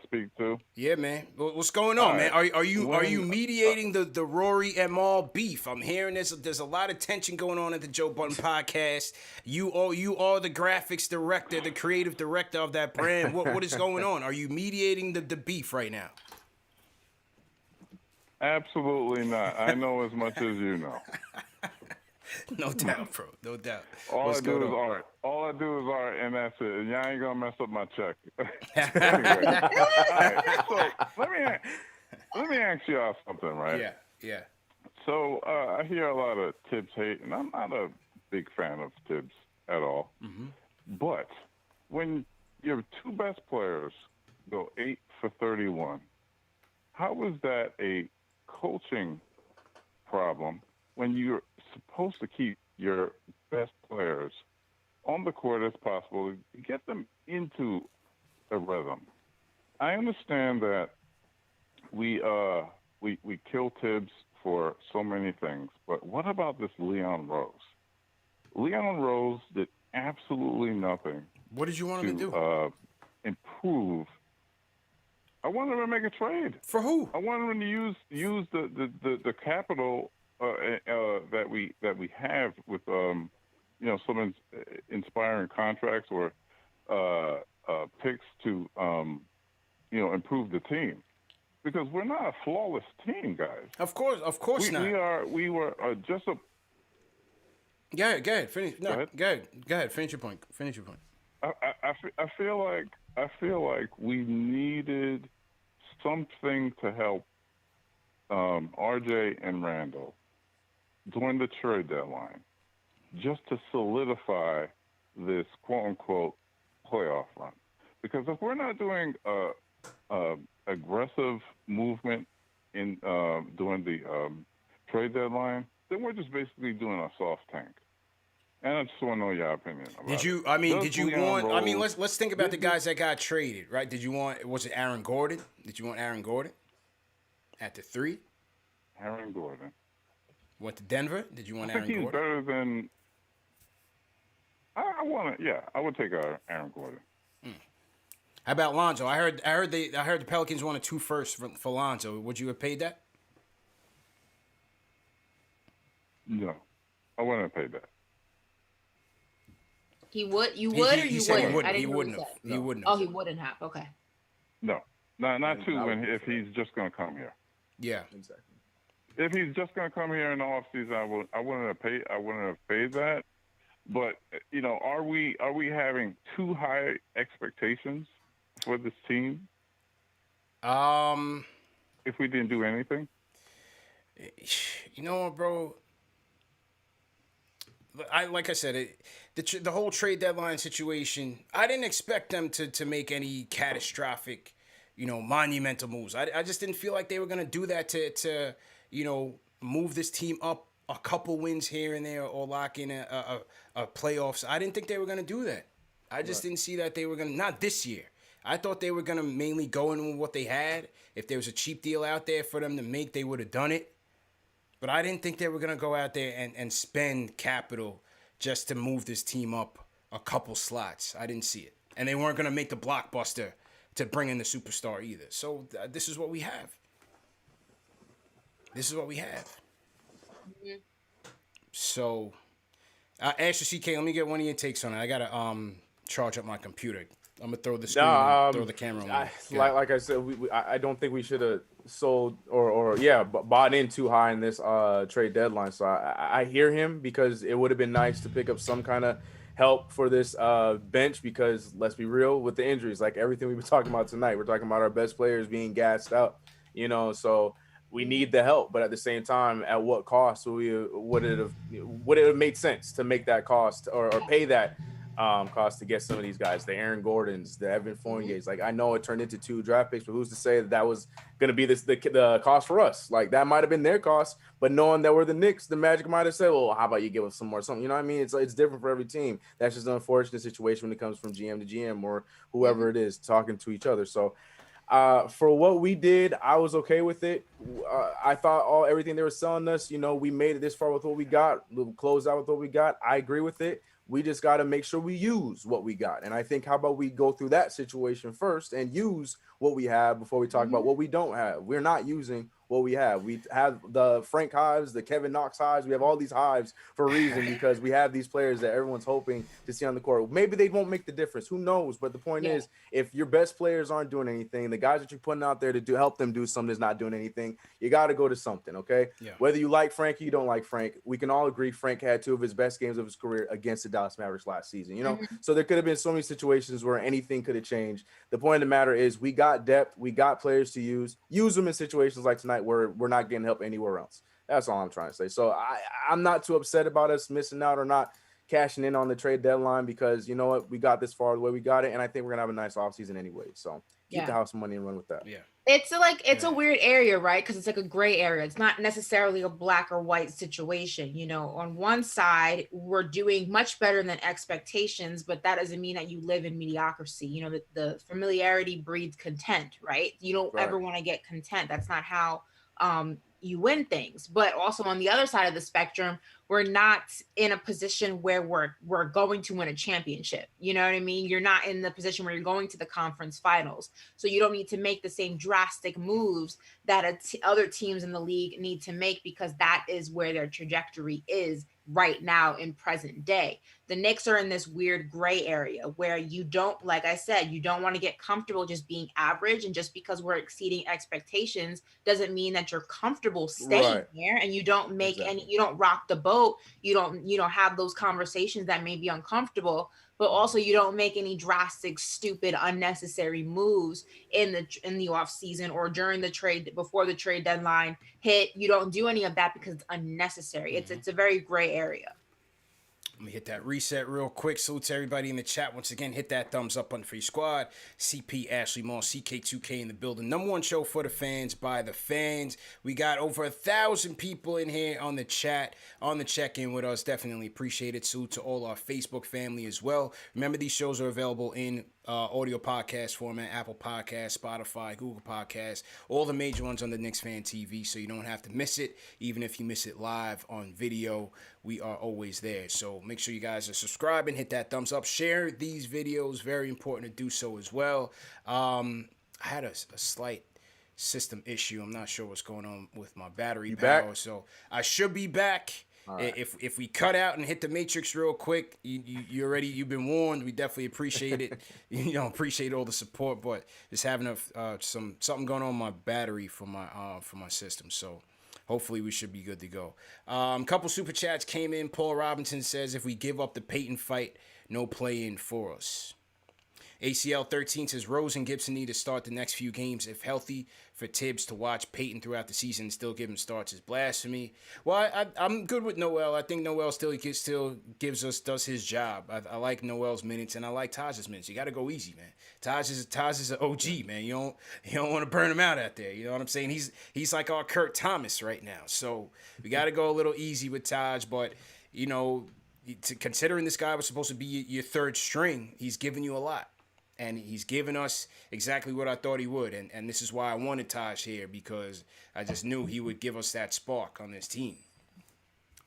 speak to. Yeah, man. What's going on, man? Are you mediating the Rory and Maul beef? I'm hearing there's a lot of tension going on at the Joe Budden podcast. You are the graphics director, the creative director of that brand. What is going on? Are you mediating the beef right now? Absolutely not. I know as much as you know. No doubt, bro. No doubt. All I do is art, and that's it. And y'all ain't gonna mess up my check. Anyway, right, so let me ask y'all something, right? Yeah. So I hear a lot of Tibbs hate, and I'm not a big fan of Tibbs at all. Mm-hmm. But when your two best players go 8 for 31, how is that a coaching problem when you're supposed to keep your best players on the court as possible to get them into a rhythm? I understand that we kill Tibbs for so many things, but what about this Leon Rose? Leon Rose did absolutely nothing. What did you want him to do? Improve. I wanted him to make a trade. For who? I wanted him to use the capital that we have with some inspiring contracts or picks to improve the team, because we're not a flawless team, guys. Of course not. We were just Go ahead. Finish. No, go ahead. Finish your point. I feel like we needed something to help RJ and Randall during the trade deadline, just to solidify this quote unquote playoff run. Because if we're not doing aggressive movement in during the trade deadline, then we're just basically doing a soft tank. And I just want to know your opinion about Did you want? Let's think about the guys that got traded, right? Did you want? Was it Aaron Gordon? Did you want Aaron Gordon at the 3? Aaron Gordon went to Denver. Did you want Aaron Gordon? Gordon? Better than. I would take Aaron Gordon. How about Lonzo? I heard the Pelicans wanted 2 firsts for Lonzo. Would you have paid that? No, I wouldn't have paid that. He would. You would, or you wouldn't? He wouldn't have. He wouldn't have. Oh, he wouldn't have. Okay. No, not 2 if he's just going to come here. Yeah, exactly. If he's just going to come here in the offseason, I wouldn't have paid that. But are we having too high expectations for this team? If we didn't do anything, you know what, bro? Like I said, the whole trade deadline situation. I didn't expect them to make any catastrophic, monumental moves. I just didn't feel like they were gonna do that to move this team up a couple wins here and there or lock in a playoffs. I didn't think they were gonna do that. I just didn't see that they were gonna. Not this year. I thought they were gonna mainly go in with what they had. If there was a cheap deal out there for them to make, they would have done it. But I didn't think they were going to go out there and spend capital just to move this team up a couple slots. I didn't see it. And they weren't going to make the blockbuster to bring in the superstar either. So this is what we have. Mm-hmm. So, Asher CK, let me get one of your takes on it. I got to charge up my computer. I'm going to throw the screen throw the camera on. Like I said, I don't think we should have sold or bought in too high in this trade deadline. So I hear him, because it would have been nice to pick up some kind of help for this bench, because let's be real with the injuries, like everything we've been talking about tonight, we're talking about our best players being gassed out, so we need the help. But at the same time, at what cost would it have made sense to make that cost or pay that cost to get some of these guys, the Aaron Gordons, the Evan Fourniers? Like, I know it turned into 2 draft picks, but who's to say that was going to be the cost for us? Like, that might have been their cost, but knowing that we're the Knicks, the Magic might have said, well, how about you give us some more something? You know what I mean? It's different for every team. That's just an unfortunate situation when it comes from GM to GM or whoever it is talking to each other. So for what we did, I was okay with it. I thought everything they were selling us, we made it this far with what we got. We'll close out with what we got. I agree with it. We just got to make sure we use what we got. And I think, how about we go through that situation first and use what we have before we talk about what we don't have. We're not using what we have. We have the Frank Hives, the Kevin Knox Hives. We have all these hives for a reason, because we have these players that everyone's hoping to see on the court. Maybe they won't make the difference. Who knows? But the point is, if your best players aren't doing anything, the guys that you're putting out there to help them do something is not doing anything, you got to go to something, okay? Yeah. Whether you like Frank or you don't like Frank, we can all agree Frank had 2 of his best games of his career against the Dallas Mavericks last season, So there could have been so many situations where anything could have changed. The point of the matter is, we got depth, we got players to use them in situations like tonight where we're not getting help anywhere else. That's all I'm trying to say. So I'm not too upset about us missing out or not cashing in on the trade deadline, because you know what, we got this far the way we got it, and I think we're gonna have a nice offseason anyway. So keep the house money and run with that. Yeah. It's a weird area, right? Because it's like a gray area. It's not necessarily a black or white situation. On one side, we're doing much better than expectations, but that doesn't mean that you live in mediocrity. The familiarity breeds content, right? You don't ever want to get content. That's not how you win things. But also on the other side of the spectrum, we're not in a position where we're going to win a championship. You know what I mean? You're not in the position where you're going to the conference finals. So you don't need to make the same drastic moves that other teams in the league need to make, because that is where their trajectory is right now in present day. The Knicks are in this weird gray area where you don't, like I said, you don't want to get comfortable just being average. And just because we're exceeding expectations doesn't mean that you're comfortable staying there, and you don't make any, you don't rock the boat. You don't have those conversations that may be uncomfortable, but also you don't make any drastic, stupid, unnecessary moves in the off season or during the trade, before the trade deadline hit. You don't do any of that because it's unnecessary. It's a very gray area. Let me hit that reset real quick. Salute to everybody in the chat. Once again, hit that thumbs up on Free Squad. CP, Ashley Moss, CK2K in the building. Number one show for the fans, by the fans. We got over 1,000 people in here on the chat, on the check-in with us. Definitely appreciate it. Salute to all our Facebook family as well. Remember, these shows are available in audio podcast format, Apple Podcasts, Spotify, Google Podcasts, all the major ones on the KnicksFanTV, so you don't have to miss it. Even if you miss it live on video, we are always there. So make sure you guys are subscribing, hit that thumbs up, share these videos. Very important to do so as well. I had a slight system issue. I'm not sure what's going on with my battery power, so I should be back. Right. If we cut out and hit the matrix real quick, you've been warned. We definitely appreciate it. Appreciate all the support, but just having something going on with my battery for my system. So hopefully we should be good to go. Couple super chats came in. Paul Robinson says, if we give up the Peyton fight, no play-in for us. ACL 13 says Rose and Gibson need to start the next few games if healthy. For Tibbs to watch Peyton throughout the season and still give him starts is blasphemy. Well, I'm good with Noel. I think Noel still does his job. I like Noel's minutes and I like Taj's minutes. You got to go easy, man. Taj is an OG, man. You don't want to burn him out there. You know what I'm saying? He's like our Kurt Thomas right now. So we got to go a little easy with Taj, but considering this guy was supposed to be your third string, he's giving you a lot. And he's given us exactly what I thought he would. And this is why I wanted Taj here, because I just knew he would give us that spark on this team.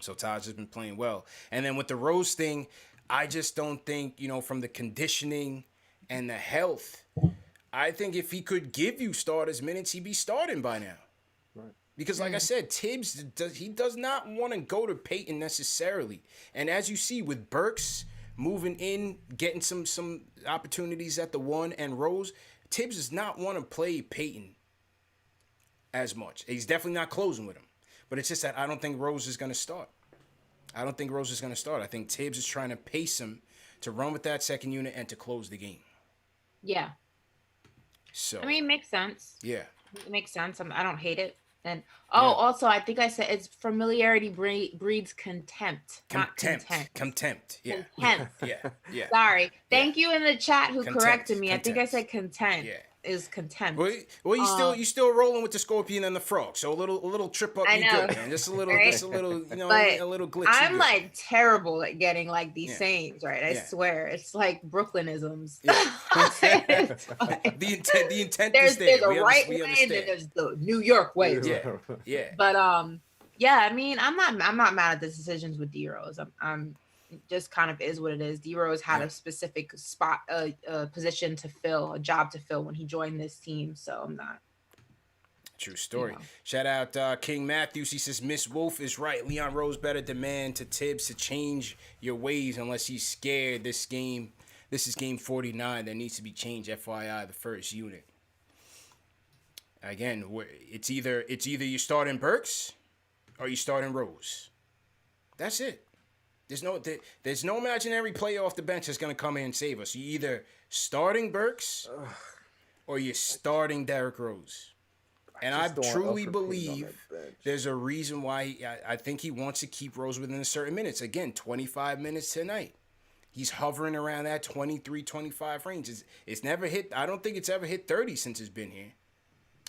So Taj has been playing well. And then with the Rose thing, I just don't think, from the conditioning and the health, I think if he could give you starters minutes, he'd be starting by now. Right. Because like I said, Tibbs, does not want to go to Peyton necessarily. And as you see with Burks moving in, getting some opportunities at the one, and Rose, Tibbs does not want to play Peyton as much. He's definitely not closing with him. But it's just that I don't think Rose is going to start. I think Tibbs is trying to pace him to run with that second unit and to close the game. Yeah. So I mean, it makes sense. Yeah. It makes sense. I don't hate it. And also, I think I said it's familiarity breeds contempt. Contempt. Yeah. Contempt. Yeah. Sorry. Thank you in the chat who corrected me. I think I said content. Yeah. Is contempt. Well, you still rolling with the scorpion and the frog. So a little trip up, you good, man. Just a little, right? A little glitch. I'm like terrible at getting like these sayings right. I swear, it's like Brooklyn-isms. Yeah. the intent there's, is there. There's a right way and there's the New York way. Yeah. But I mean, I'm not mad at the decisions with D Rose. I'm just kind of is what it is. D Rose had a specific spot, a position to fill, a job to fill when he joined this team. So I'm not. True story. Shout out King Matthews. He says Miss Wolf is right. Leon Rose better demand to Tibbs to change your ways unless he's scared. This is game 49 that needs to be changed. FYI, the first unit. Again, it's either you starting Burks or you starting Rose. That's it. There's no imaginary player off the bench that's going to come in and save us. You either starting Burks or you're starting Derrick Rose. And I truly believe there's a reason why I think he wants to keep Rose within a certain minutes. Again, 25 minutes tonight. He's hovering around that 23, 25 range. It's never hit. I don't think it's ever hit 30 since he's been here.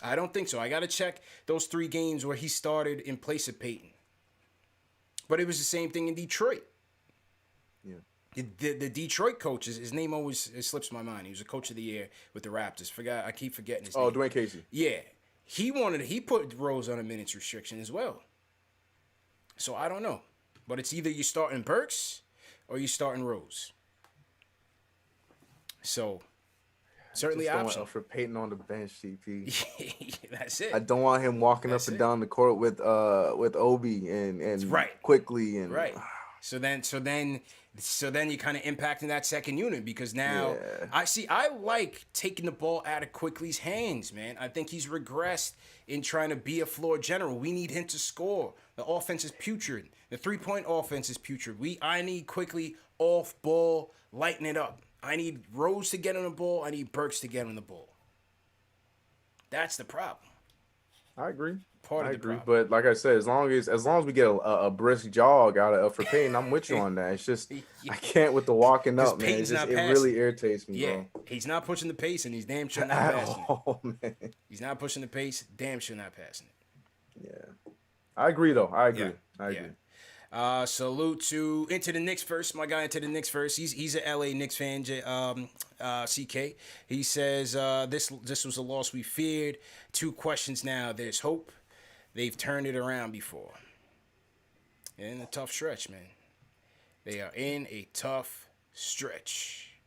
I don't think so. I got to check those 3 games where he started in place of Peyton. But it was the same thing in Detroit. Yeah. The Detroit coach, his name always slips my mind. He was a coach of the year with the Raptors. I keep forgetting his name. Oh, Dwayne Casey. Yeah. He put Rose on a minutes restriction as well. So I don't know. But it's either you starting Burks or you starting Rose. So certainly option. For Peyton on the bench, CP. That's it. I don't want him walking up and down the court with Obi and right. quickly and right. So then you're kind of impacting that second unit because now I like taking the ball out of Quickly's hands, man. I think he's regressed in trying to be a floor general. We need him to score. The offense is putrid. The 3-point offense is putrid. I need Quickly off ball, lighten it up. I need Rose to get on the ball. I need Burks to get on the ball. That's the problem. I agree. I agree, but like I said, as long as we get a brisk jog out of for Payne, I'm with you on that. It's just I can't with the walking up, man. It really irritates me, bro. He's not pushing the pace, and he's damn sure not passing it. Man. He's not pushing the pace, damn sure not passing it. Yeah, I agree though. I agree. Salute to Into the Knicks first. My guy Into the Knicks first. He's an LA Knicks fan. CK. He says this was a loss we feared. 2 questions now. There's hope. They've turned it around before. In a tough stretch, man. They are in a tough stretch.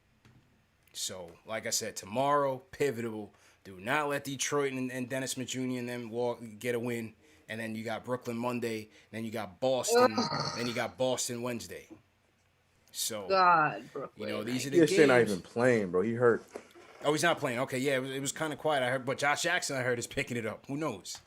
So, like I said, tomorrow, pivotal. Do not let Detroit and Dennis Smith Jr. and them get a win. And then you got Brooklyn Monday. Then you got Boston. Then you got Boston Wednesday. So, Brooklyn. These are the games. He not even playing, bro. He hurt. Oh, he's not playing. Okay, yeah, it was kind of quiet. I heard, but Josh Jackson, I heard, is picking it up. Who knows?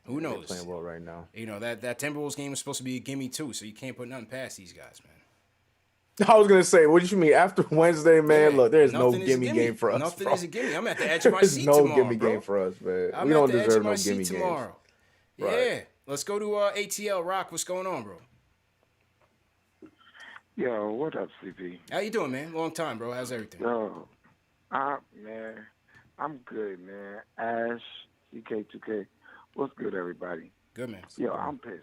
Who knows? They're playing well right now. That Timberwolves game was supposed to be a gimme too, so you can't put nothing past these guys, man. I was gonna say, what do you mean after Wednesday, man? Look, there's no gimme game for us. Nothing is a gimme. I'm at the edge of my seat tomorrow. There's no gimme game for us, man. I'm we don't at the deserve edge of my no seat gimme tomorrow. games. Yeah, Right. let's go to ATL Rock. What's going on, bro? Yo, what up, CP? How you doing, man? Long time, bro. How's everything? Yo, man, I'm good, man. Ash, CK2K, what's good, everybody? Good, man. Yo, I'm pissed.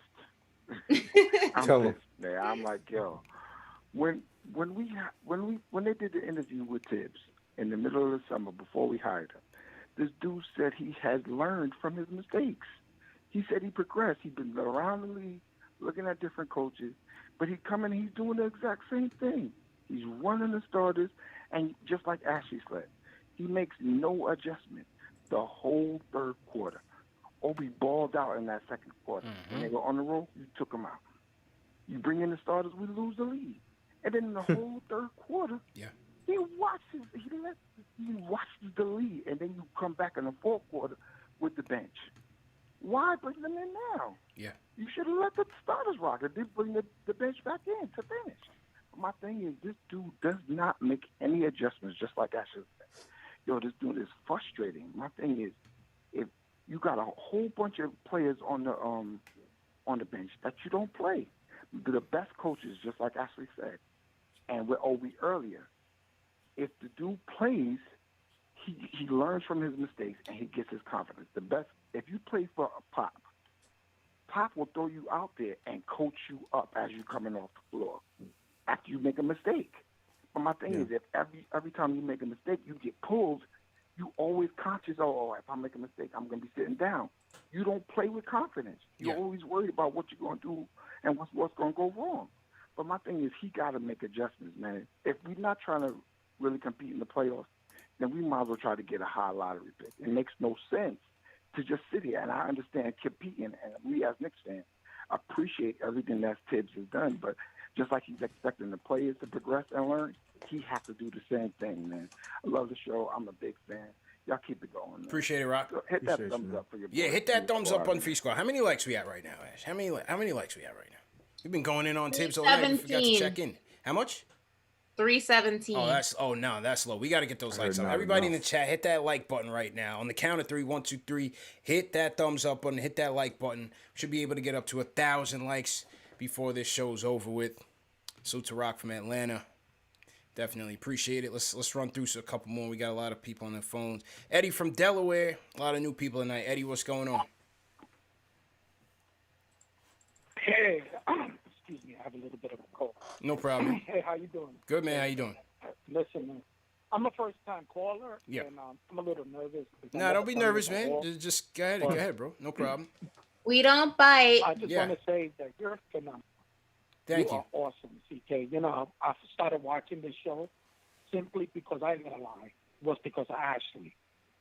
I'm pissed, man. I'm like, yo, when they did the interview with Tibbs in the middle of the summer before we hired him, this dude said he has learned from his mistakes. He said he progressed. He's been around the league, looking at different coaches, but he's doing the exact same thing. He's running the starters, and just like Ashley said, he makes no adjustment the whole third quarter. Obi balled out in that second quarter. When they were on the road, you took them out. You bring in the starters, we lose the lead. And then in the whole third quarter, he watches the lead, and then you come back in the fourth quarter with the bench. Why bring them in now? Yeah. You should have let the starters rock and then bring the bench back in to finish. My thing is, this dude does not make any adjustments, just like I should say. Yo, this dude is frustrating. My thing is, if you got a whole bunch of players on the bench that you don't play, the best coaches, just like Ashley said, and with Obi earlier, if the dude plays, he learns from his mistakes and he gets his confidence. The best, if you play for a Pop will throw you out there and coach you up as you're coming off the floor after you make a mistake. But my thing is, if every time you make a mistake, you get pulled, you always conscious, if I make a mistake, I'm going to be sitting down. You don't play with confidence. You're always worried about what you're going to do and what's going to go wrong. But my thing is, he got to make adjustments, man. If we're not trying to really compete in the playoffs, then we might as well try to get a high lottery pick. It makes no sense to just sit here. And I understand competing, and we as Knicks fans appreciate everything that Tibbs has done. But just like he's expecting the players to progress and learn, he has to do the same thing, man. I love the show. I'm a big fan. Y'all keep it going, man. Appreciate it, Rock. So hit that thumbs up for your boy. Yeah, hit that thumbs up on Free Squad. How many likes we at right now, Ash? How many likes we at right now? We've been going in on Tibbs all night. We forgot to check in. How much? 317. That's low. We got to get those likes up. Everybody in the chat, hit that like button right now. On the count of 3, 1, 2, 3, hit that thumbs up button, hit that like button. Should be able to get up to 1,000 likes before this show's over with. Salute to Rock from Atlanta. Definitely appreciate it. Let's run through a couple more. We got a lot of people on their phones. Eddie from Delaware. A lot of new people tonight. Eddie, what's going on? Hey, excuse me, I have a little bit of a cold. No problem. Hey, how you doing? Good, man. How you doing? Listen, man, I'm a first-time caller, yeah. And I'm a little nervous. Nah, don't be nervous, man. Just go ahead, bro. No problem. We don't bite. I just want to say that you're phenomenal. Thank you. You are awesome, CK. You know, I started watching this show simply because I ain't gonna lie, was because of Ashley.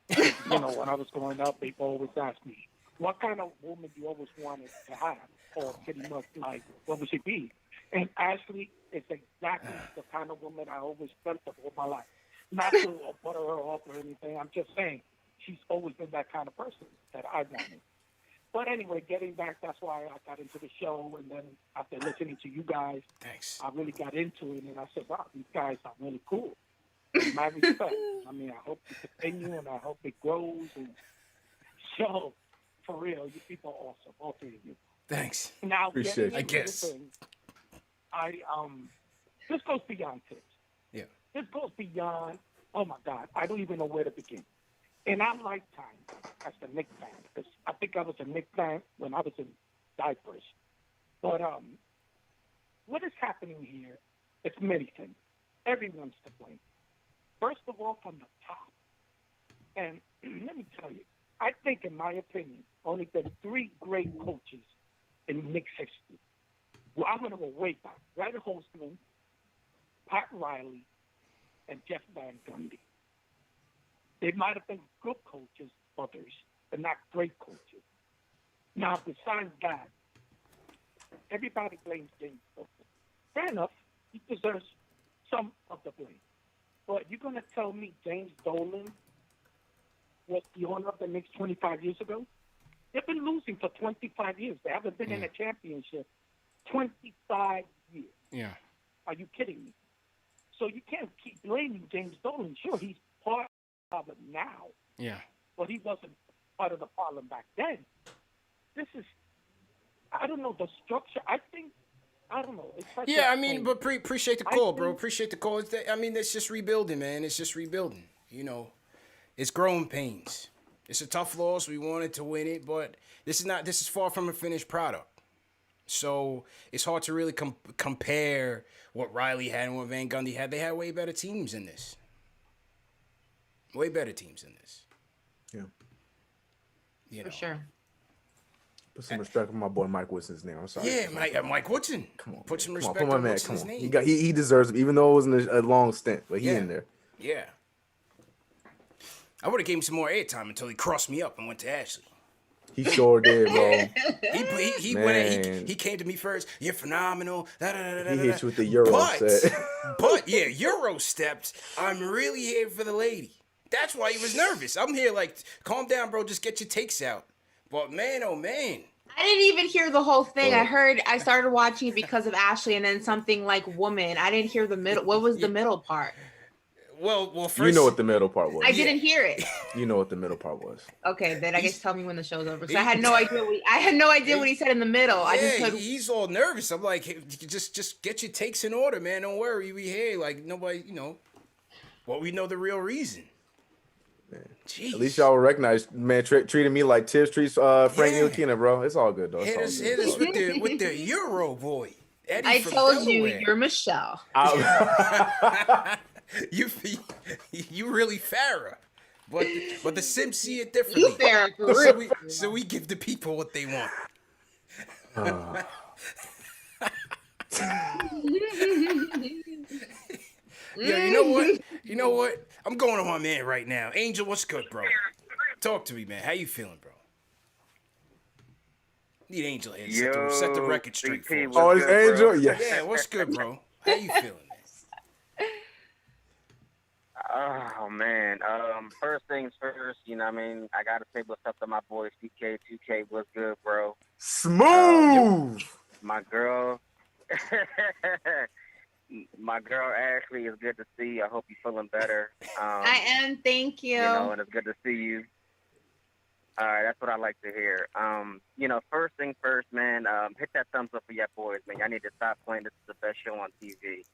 You know, when I was growing up, people always asked me, "What kind of woman do you always wanted to have?" Or pretty much like, what would she be? And Ashley is exactly the kind of woman I always felt of all my life. Not to butter her off or anything. I'm just saying she's always been that kind of person that I wanted. But anyway, getting back, that's why I got into the show. And then after listening to you guys, thanks. I really got into it. And I said, wow, these guys are really cool. My respect. I mean, I hope it continue and I hope it grows. And show, for real, you people are awesome, all three of you. Thanks. Now, appreciate you. I guess. This goes beyond tips. Yeah. This goes beyond, oh my God, I don't even know where to begin. In our lifetime, as a Knicks fan, because I think I was a Knicks fan when I was in diapers. But what is happening here? It's many things. Everyone's to blame. First of all, from the top. And let me tell you, I think, in my opinion, only been 3 great coaches in Knicks history. Well, I'm going to go way back. Red Holzman, Pat Riley, and Jeff Van Gundy. They might have been good coaches, others, but not great coaches. Now, besides that, everybody blames James Dolan. Fair enough. He deserves some of the blame. But you're going to tell me James Dolan was the owner of the Knicks 25 years ago? They've been losing for 25 years. They haven't been in a championship 25 years. Yeah. Are you kidding me? So you can't keep blaming James Dolan. Sure, he's part of it now. Yeah. But he wasn't part of the problem back then. This is, I don't know, the structure. I don't know. It's like yeah, I mean, but appreciate the call, bro. Appreciate the call. It's just rebuilding, man. It's just rebuilding. You know, it's growing pains. It's a tough loss. We wanted to win it, but this is far from a finished product. So it's hard to really compare what Riley had and what Van Gundy had. They had way better teams in this. Way better teams in this. Yeah. You know. For sure. Put some respect on my boy Mike Woodson's name. I'm sorry. Yeah, Mike Woodson. Come on. Put some Come respect on, put my on man. Woodson's Come on. name. He deserves it, even though it wasn't a long stint, but he in there. Yeah. I would have gave him some more airtime until he crossed me up and went to Ashley. He sure did, bro. He came to me first. You're phenomenal. He hit you with the Euro set. But yeah, Euro steps. I'm really here for the lady. That's why he was nervous. I'm here like, calm down, bro. Just get your takes out. But man, oh man. I didn't even hear the whole thing. I started watching it because of Ashley and then something like woman. I didn't hear the middle. What was the middle part? Well, first, you know what the middle part was. I didn't hear it. You know what the middle part was. Okay, then I guess tell me when the show's over. So I had no idea what he said in the middle. Yeah, I just heard he's all nervous. I'm like, hey, just get your takes in order, man. Don't worry, we here. Like nobody, well, we know the real reason. Man. At least y'all recognize, man. Treating me like Tibbs treats Frank Ntilikina, bro. It's all good, though. Hit us with the Euro boy. Eddie I from told Delaware. you, you're Michelle. You really Farrah, but the Sims see it differently. You Farrah for real. So we give the people what they want. Yeah, you know what? I'm going to my man right now. Angel, what's good, bro? Talk to me, man. How you feeling, bro? Need Angel here to set the record straight for us. Oh, it's Angel? Yes. Yeah, what's good, bro? How you feeling, man? Oh, man. First things first, you know what I mean? I got to say what's up to my boy CK. 2K, what's good, bro? Smooth! My girl. My girl Ashley, is good to see. I hope you're feeling better. I am. Thank you. And it's good to see you. All right, that's what I like to hear. First thing first, man, hit that thumbs up for your boys, man. I need to stop playing. This is the best show on TV.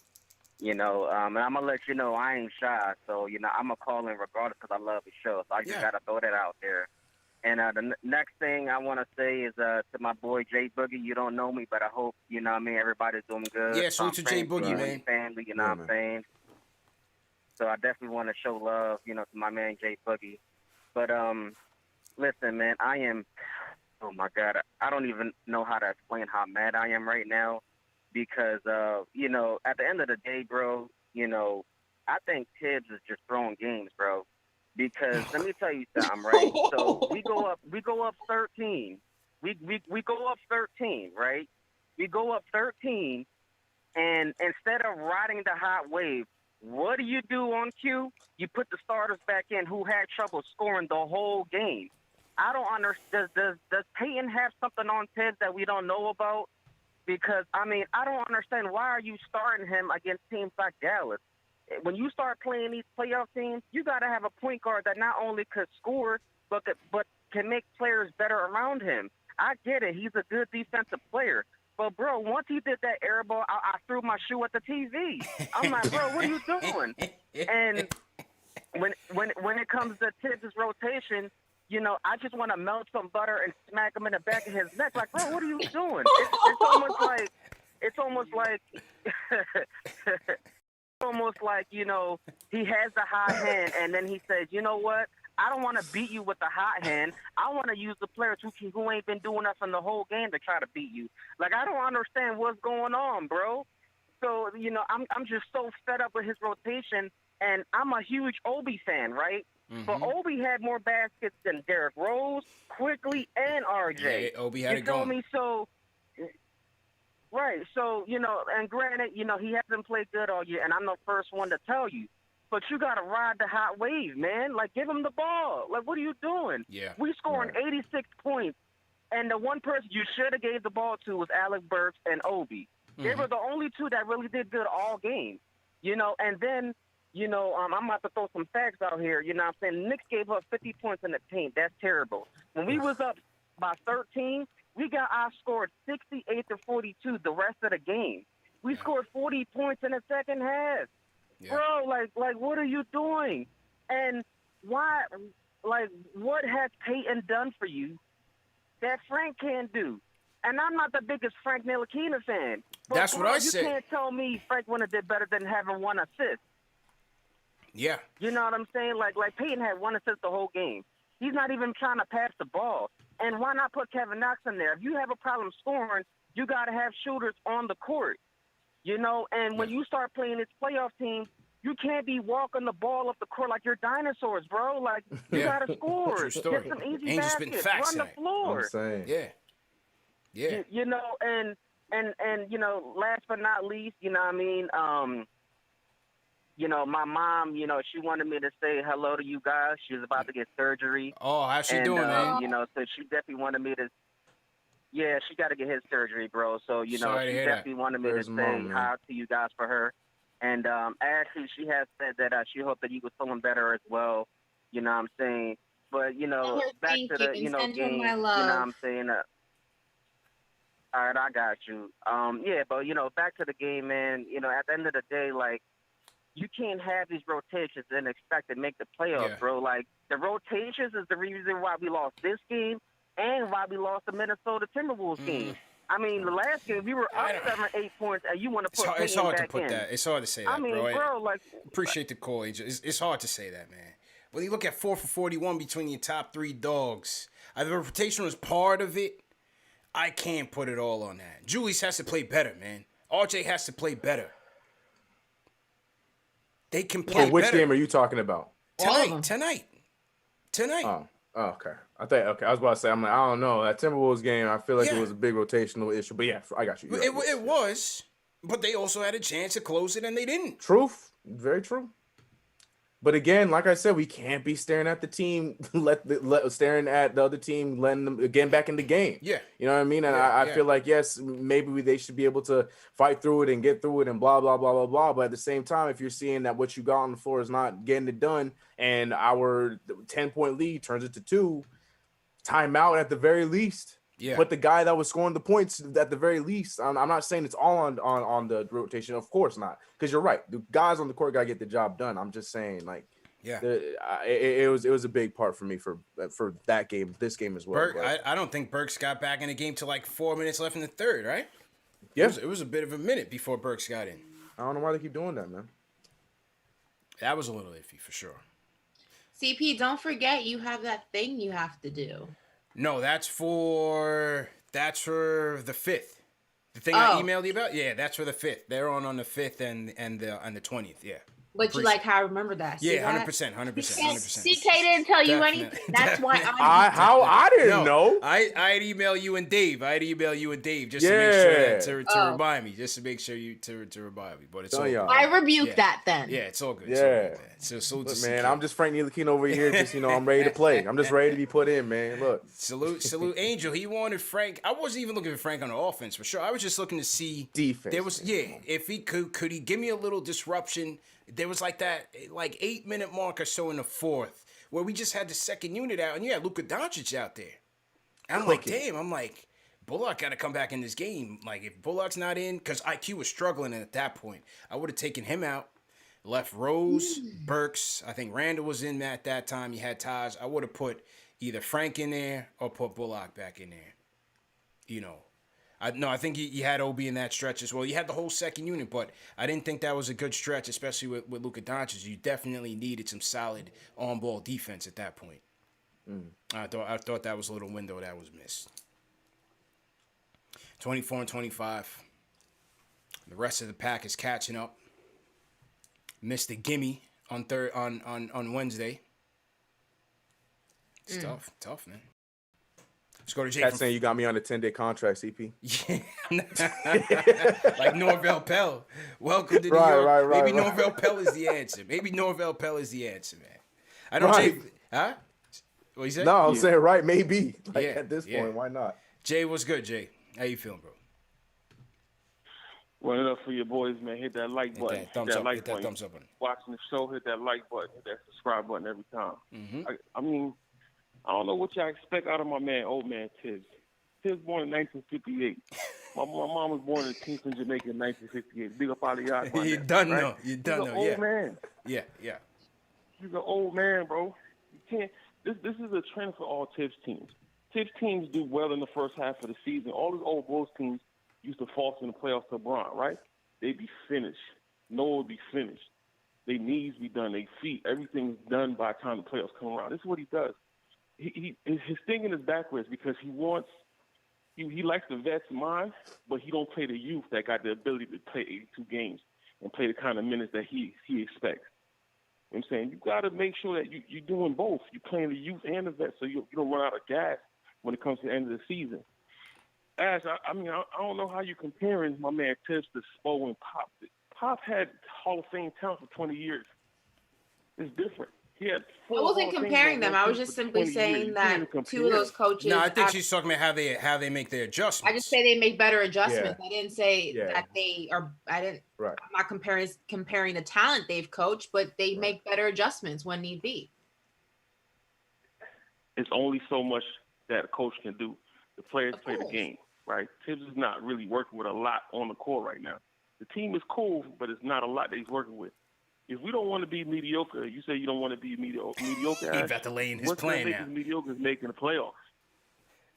And I'm going to let you know I ain't shy. So, I'm going to call in regardless because I love the show. So I just got to throw that out there. And the next thing I want to say is to my boy Jay Boogie. You don't know me, but I hope, everybody's doing good. Yeah, salute to Jay Boogie, man. Family, what I'm saying? So I definitely want to show love, to my man Jay Boogie. But, listen, man, I am, oh, my God, I don't even know how to explain how mad I am right now because, at the end of the day, bro, I think Tibbs is just throwing games, bro. Because let me tell you something, right? So we go up 13. We go up 13, right? We go up 13, And instead of riding the hot wave, what do you do on cue? You put the starters back in who had trouble scoring the whole game. I don't understand. Does Peyton have something on Tibbs that we don't know about? Because, I mean, I don't understand. Why are you starting him against teams like Dallas? When you start playing these playoff teams, you got to have a point guard that not only could score, but can make players better around him. I get it. He's a good defensive player. But, bro, once he did that air ball, I threw my shoe at the TV. I'm like, bro, what are you doing? And when it comes to Tibbs' rotation, you know, I just want to melt some butter and smack him in the back of his neck. Like, bro, what are you doing? It's almost like, you know, he has the hot hand, and then he says, you know what? I don't want to beat you with the hot hand. I want to use the players who ain't been doing nothing the whole game to try to beat you. Like, I don't understand what's going on, bro. So, you know, I'm just so fed up with his rotation, and I'm a huge Obi fan, right? Mm-hmm. But Obi had more baskets than Derrick Rose, Quickly, and RJ. Yeah, Obi had it going. You feel me? Right. So, you know, and granted, you know, he hasn't played good all year, and I'm the first one to tell you. But you got to ride the hot wave, man. Like, give him the ball. Like, what are you doing? Yeah. We scoring 86 points, and the one person you should have gave the ball to was Alec Burks and Obi. Mm-hmm. They were the only two that really did good all game, you know. And then, you know, I'm about to throw some facts out here. You know what I'm saying? Knicks gave up 50 points in the paint. That's terrible. When we was up by 13, we got outscored 68-42 the rest of the game. We scored 40 points in the second half. Yeah. Bro, like, what are you doing? And why, like, what has Peyton done for you that Frank can't do? And I'm not the biggest Frank Ntilikina fan. But that's what I said. You can't tell me Frank wouldn't have did better than having one assist. Yeah. You know what I'm saying? Like Peyton had one assist the whole game. He's not even trying to pass the ball. And why not put Kevin Knox in there? If you have a problem scoring, you got to have shooters on the court. You know, and when you start playing this playoff team, you can't be walking the ball up the court like you're dinosaurs, bro. Like, you got to score. True story. Get some easy Angel baskets. spitting facts Run the floor. I'm saying. Yeah. Yeah. You know, and you know, last but not least, you know what I mean? You know, my mom, you know, she wanted me to say hello to you guys. She was about to get surgery. Oh, how's she doing, man? You know, so she definitely wanted me to. Yeah, she got to get his surgery, bro. So, you know, she definitely wanted me to say hi to you guys for her. And actually, she has said that she hoped that you was feeling better as well. You know what I'm saying? But, you know, back to the, you know, game. You know what I'm saying? All right, I got you. Yeah, but, you know, back to the game, man. You know, at the end of the day, like, you can't have these rotations and expect to make the playoffs, bro. Like, the rotations is the reason why we lost this game and why we lost the Minnesota Timberwolves game. I mean, the last game, we were up 7-8 points, and you want to put it's hard to put in. that. It's hard to say that, I mean, bro. Like, appreciate the call, Angel. It's hard to say that, man. When you look at 4 for 41 between your top three dogs, the rotation was part of it. I can't put it all on that. Julius has to play better, man. RJ has to play better. They can play better. Which game are you talking about? Tonight. Oh, okay. I was about to say, I'm like, I don't know. That Timberwolves game, I feel like it was a big rotational issue. But yeah, I got you. It was, but they also had a chance to close it, and they didn't. Truth. Very true. But again, like I said, we can't be staring at the team, staring at the other team, letting them again back in the game. Yeah. You know what I mean? And I feel like, yes, maybe they should be able to fight through it and get through it and blah, blah, blah, blah, blah. But at the same time, if you're seeing that what you got on the floor is not getting it done and our 10-point lead turns it to 2, timeout at the very least. Yeah. Put the guy that was scoring the points at the very least. I'm not saying it's all on the rotation. Of course not. Because you're right. The guys on the court got to get the job done. I'm just saying, like, it was a big part for me for that game, this game as well. I don't think Burks got back in the game till like 4 minutes left in the third, right? Yeah. It was a bit of a minute before Burks got in. I don't know why they keep doing that, man. That was a little iffy for sure. CP, don't forget you have that thing you have to do. No, that's for the 5th. The thing I emailed you about? Yeah, that's for the 5th. They're on the 5th and the 20th, yeah. But you like how I remember that. See Yeah, that? 100%. CK didn't tell you anything. That's why I didn't know. I'd email you and Dave. Just to make sure that to remind me, just to make sure you to remind me. But it's all good. I rebuke that then. Yeah, it's all good. Yeah. So salute Look, to man, CK. I'm just Frank Ntilikina over here. Just I'm ready to play. I'm just ready to be put in, man. Look. Salute Angel. He wanted Frank. I wasn't even looking for Frank on the offense for sure. I was just looking to see defense. There was if he could he give me a little disruption. There was like that 8-minute mark or so in the fourth where we just had the second unit out, and you had Luka Doncic out there. And I'm like, damn. I'm like, Bullock got to come back in this game. Like, if Bullock's not in, because IQ was struggling at that point, I would have taken him out, left Rose, Burks. I think Randall was in at that time. You had Taj. I would have put either Frank in there or put Bullock back in there. You know. I think you had OB in that stretch as well. You had the whole second unit, but I didn't think that was a good stretch, especially with Luka Doncic. You definitely needed some solid on-ball defense at that point. I thought that was a little window that was missed. 24 and 25. The rest of the pack is catching up. Missed the gimme on Wednesday. It's tough, man. Let's go to Jay. That's saying you got me on a 10-day contract, CP. Yeah. Like Norvell Pell. Welcome to New York. Maybe Norvell Pell is the answer. Man. I don't Jay. Huh? What you say? No, I'm saying maybe. At this point, why not? Jay, what's good, Jay? How you feeling, bro? Running up for your boys, man. Hit that like button. Hit that thumbs up button. Watching the show, hit that like button. Hit that subscribe button every time. Mm-hmm. I mean, I don't know what y'all expect out of my man, old man Tibbs. Tibbs born in 1958. My mom was born in Kingston, Jamaica in 1958. Big up all of y'all. You done know. He's an old man. Yeah. He's an old man, bro. You can't. This is a trend for all Tibbs teams. Tibbs teams do well in the first half of the season. All these old Bulls teams used to false in the playoffs to LeBron, right? They'd be finished. Noah would be finished. Their knees be done. Their feet. Everything's done by the time the playoffs come around. This is what he does. His thinking is backwards because he likes the vets' mind, but he don't play the youth that got the ability to play 82 games and play the kind of minutes that he expects. You know what I'm saying? You got to make sure that you're doing both. You're playing the youth and the vets so you don't run out of gas when it comes to the end of the season. Ash, I don't know how you're comparing my man Tibbs to Spo and Pop. Pop had Hall of Fame talent for 20 years. It's different. I wasn't comparing them. I was just simply saying that two of those coaches. No, I think she's talking about how they make their adjustments. I just say they make better adjustments. I didn't say that they are. I didn't. Right. I'm not comparing the talent they've coached, but they make better adjustments when need be. It's only so much that a coach can do. The players play the game, right? Tibbs is not really working with a lot on the court right now. The team is cool, but it's not a lot that he's working with. If we don't want to be mediocre, you say you don't want to be mediocre. He's about to lay in his plan now. What's mediocre is making the playoffs,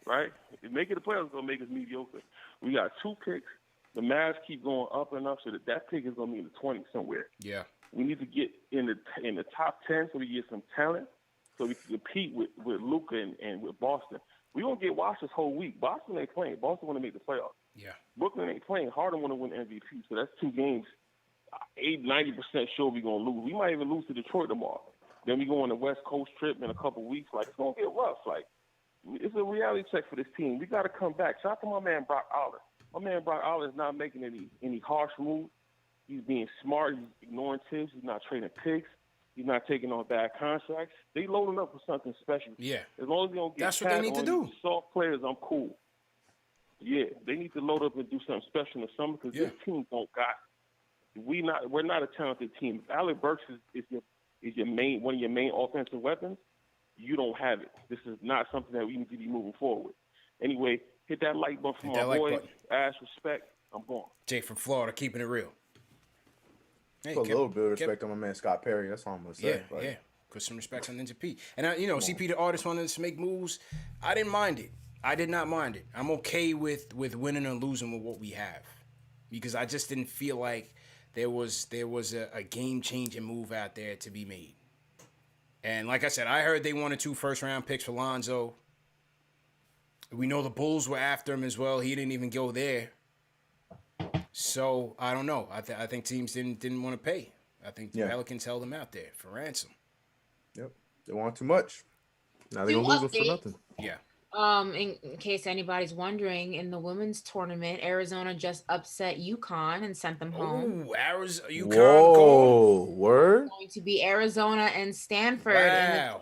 right? If making the playoffs is going to make us mediocre. We got 2 picks. The Mavs keep going up and up, so that pick is going to be in the 20s somewhere. Yeah. We need to get in the top 10 so we get some talent, so we can compete with Luka and with Boston. We won't get washed this whole week. Boston ain't playing. Boston want to make the playoffs. Yeah. Brooklyn ain't playing. Harden want to win MVP, so that's 2 games. 90% sure we're going to lose. We might even lose to Detroit tomorrow. Then we go on the West Coast trip in a couple weeks. Like, it's going to get rough. Like, it's a reality check for this team. We got to come back. Shout out to my man Brock Aller. My man Brock Aller is not making any harsh moves. He's being smart. He's ignoring Tibbs. He's not trading picks. He's not taking on bad contracts. They loading up for something special. Yeah. As long as they don't get that's what they need to do. Soft players, I'm cool. Yeah, they need to load up and do something special in the summer because this team don't got. We're not a talented team. If Alec Burks is your main one of your main offensive weapons, you don't have it. This is not something that we need to be moving forward with. Anyway, hit that like button for my boy. Ash, respect. I'm gone. Jay from Florida, keeping it real. Hey, put a little bit of respect on my man Scott Perry. That's all I'm gonna say. Yeah. Put some respect on Ninja P. And CP the artist wanted us to make moves. I didn't mind it. I did not mind it. I'm okay with winning or losing with what we have, because I just didn't feel like there was a game-changing move out there to be made. And like I said, I heard they wanted 2 first-round picks for Lonzo. We know the Bulls were after him as well. He didn't even go there. So I don't know. I think teams didn't want to pay. I think the Pelicans held him out there for ransom. Yep. They want too much. Now they're going to lose him for nothing. Yeah. In case anybody's wondering, in the women's tournament, Arizona just upset UConn and sent them home. Ooh, UConn. Whoa, word? It's going to be Arizona and Stanford in the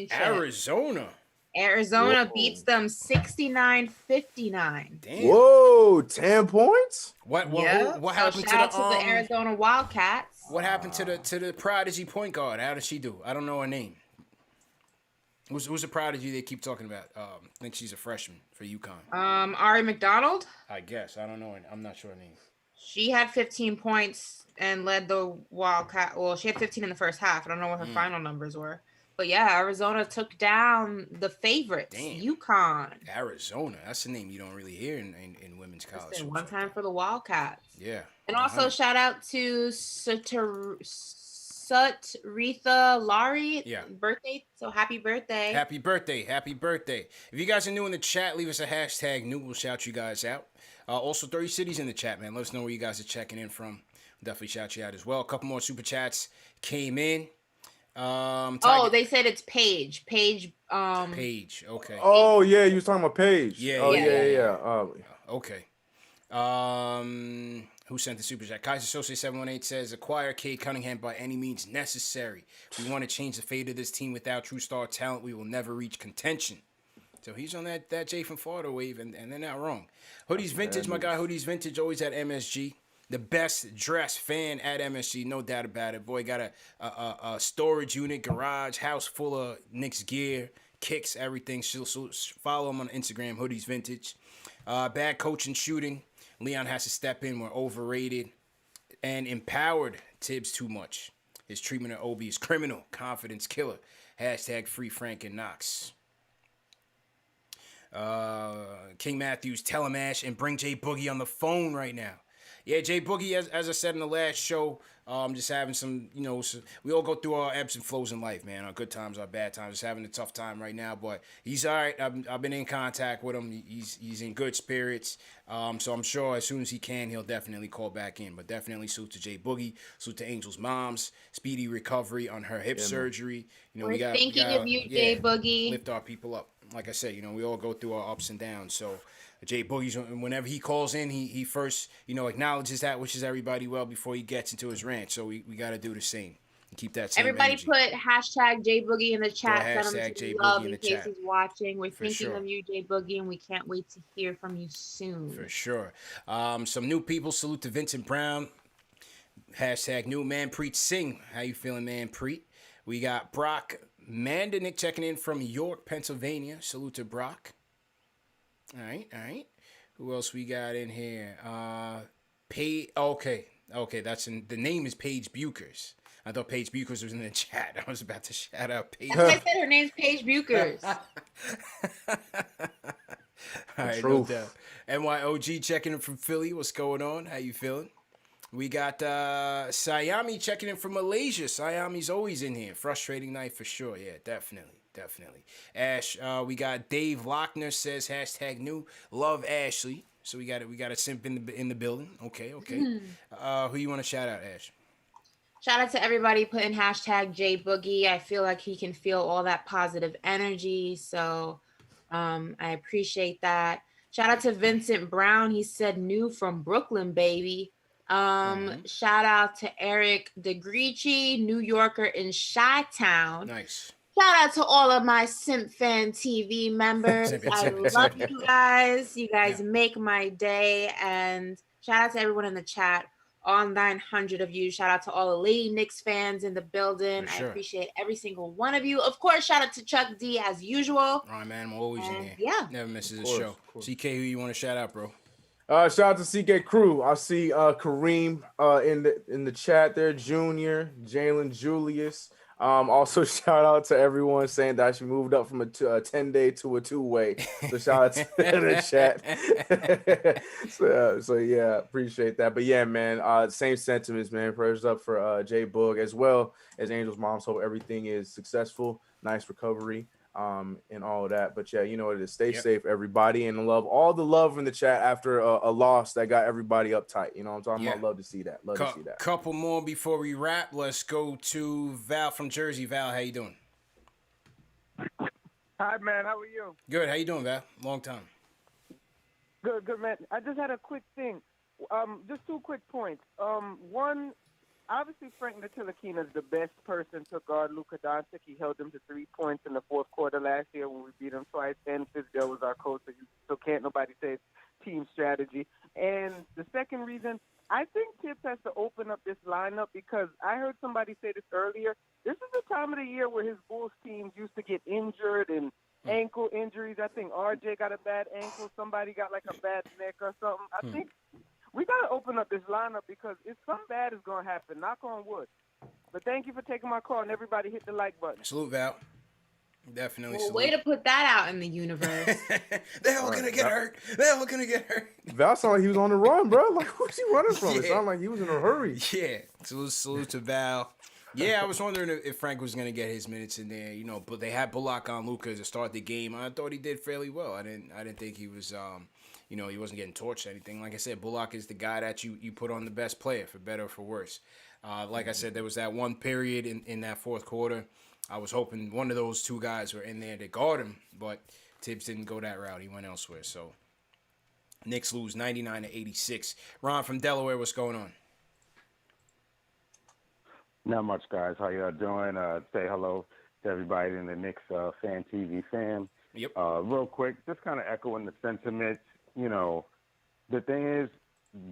championship. Arizona beats them 69-59. Damn. Whoa, 10 points? What happened to the Arizona Wildcats? What happened to the prodigy point guard? How did she do? I don't know her name. Who's a prodigy they keep talking about? I think she's a freshman for UConn. Ari McDonald? I guess. I don't know. I'm not sure her name. She had 15 points and led the Wildcat. Well, she had 15 in the first half. I don't know what her final numbers were. But yeah, Arizona took down the favorites, UConn. Arizona. That's a name you don't really hear in women's college. One time for the Wildcats. Yeah. And also shout out to Sutritha Lari birthday. So happy birthday. Happy birthday. Happy birthday. If you guys are new in the chat, leave us a hashtag new. We'll shout you guys out. Also, 30 cities in the chat, man. Let us know where you guys are checking in from. Definitely shout you out as well. A couple more super chats came in. They said it's Paige. Paige, okay. Oh, yeah, you was talking about Paige. Yeah. Oh, yeah. Okay. Who sent the super chat? Kaiser Associate 718 says, acquire Cade Cunningham by any means necessary. If we want to change the fate of this team without true star talent, we will never reach contention. So he's on that Jay from Florida wave, and they're not wrong. Hoodies Vintage, my guy, Hoodies Vintage, always at MSG. The best dressed fan at MSG, no doubt about it. Boy, got a storage unit, garage, house full of Knicks gear, kicks, everything. So follow him on Instagram, Hoodies Vintage. Bad coaching, shooting. Leon has to step in. We're overrated and empowered Tibbs too much. His treatment of Obi is criminal. Confidence killer. Hashtag free Frank and Knox. King Matthews, tell him Ash and bring Jay Boogie on the phone right now. Yeah, Jay Boogie, as I said in the last show, just having some, we all go through our ebbs and flows in life, man. Our good times, our bad times. Just having a tough time right now, but he's all right. I've been in contact with him. He's in good spirits. So I'm sure as soon as he can, he'll definitely call back in. But definitely salute to Jay Boogie, salute to Angel's mom's speedy recovery on her hip surgery. We're thinking of you, Jay Boogie. Lift our people up. Like I said, we all go through our ups and downs. So Jay Boogie's, whenever he calls in, he first, acknowledges that, wishes everybody well before he gets into his rant. So we got to do the same. Keep that same Everybody energy. Put hashtag Jay Boogie in the chat. Send him Jay some love Boogie in in the case chat. he's watching. We're For thinking sure. of you, Jay Boogie, and we can't wait to hear from you soon. For sure. Some new people. Salute to Vincent Brown. Hashtag new Manpreet Singh. How you feeling, Manpreet? We got Brock Mandanik checking in from York, Pennsylvania. Salute to Brock. All right. Who else we got in here? Okay. The name is Paige Bukers. I thought Paige Bukers was in the chat. I was about to shout out Paige. That's why I said her name's Paige Bukers. All right, no doubt. NYOG checking in from Philly. What's going on? How you feeling? We got Sayami checking in from Malaysia. Sayami's always in here. Frustrating night for sure. Yeah, definitely. Ash, we got Dave Lochner says hashtag new. Love Ashley. So we got a simp in the building. Okay. Who you want to shout out, Ash? Shout out to everybody putting hashtag Jay Boogie. I feel like he can feel all that positive energy. So I appreciate that. Shout out to Vincent Brown. He said new from Brooklyn, baby. Shout out to Eric DeGricci, New Yorker in Chi-Town. Nice. Shout out to all of my KnicksFanTV members. I love you guys. You guys make my day. And shout out to everyone in the chat. All 900 of you. Shout out to all the Lady Knicks fans in the building. Sure. I appreciate every single one of you. Of course, shout out to Chuck D as usual. All right, man. I'm always in here. Yeah. Never misses a show. CK, who you want to shout out, bro? Shout out to CK Crew. I see Kareem in the chat there, Junior, Jalen Julius. Also shout out to everyone saying that she moved up from a 10-day to a 2-way. So shout out to the chat. so yeah, appreciate that. But yeah, man, same sentiments, man. Prayers up for Jay Boog as well as Angel's moms. Hope everything is successful. Nice recovery. and all of that. But yeah, you know what it is. Stay safe, everybody, and all the love in the chat after a loss that got everybody uptight. You know what I'm talking about? Love to see that. Love to see that. Couple more before we wrap. Let's go to Val from Jersey. Val, how you doing? Hi, man. How are you? Good. How you doing, Val? Long time. Good, man. I just had a quick thing. Just 2 quick points. One, obviously Frank Ntilikina is the best person to guard Luka Doncic. He held him to 3 points in the fourth quarter last year when we beat him twice. And Fizdale was our coach, so can't nobody say it's team strategy. And the second reason, I think Tibbs has to open up this lineup because I heard somebody say this earlier. This is the time of the year where his Bulls teams used to get injured and ankle injuries. I think RJ got a bad ankle. Somebody got like a bad neck or something. I think we got to open up this lineup because if something bad is going to happen, knock on wood. But thank you for taking my call, and everybody hit the like button. Salute, Val. Definitely salute. Way to put that out in the universe. They're all going to get hurt. They're all going to get hurt. Val sounded like he was on the run, bro. Like, who's he running from? It sounded like he was in a hurry. Yeah. Salute to Val. Yeah, I was wondering if Frank was going to get his minutes in there, but they had Bullock on Luka to start the game. I thought he did fairly well. I didn't think he was, he wasn't getting torched or anything. Like I said, Bullock is the guy that you put on the best player, for better or for worse. Like I said, there was that one period in that fourth quarter. I was hoping one of those two guys were in there to guard him, but Tibbs didn't go that route. He went elsewhere. So Knicks lose 99-86. Ron from Delaware, what's going on? Not much, guys. How y'all doing? Say hello to everybody in the Knicks Fan TV fam. Yep. Real quick, just kind of echoing the sentiment. The thing is,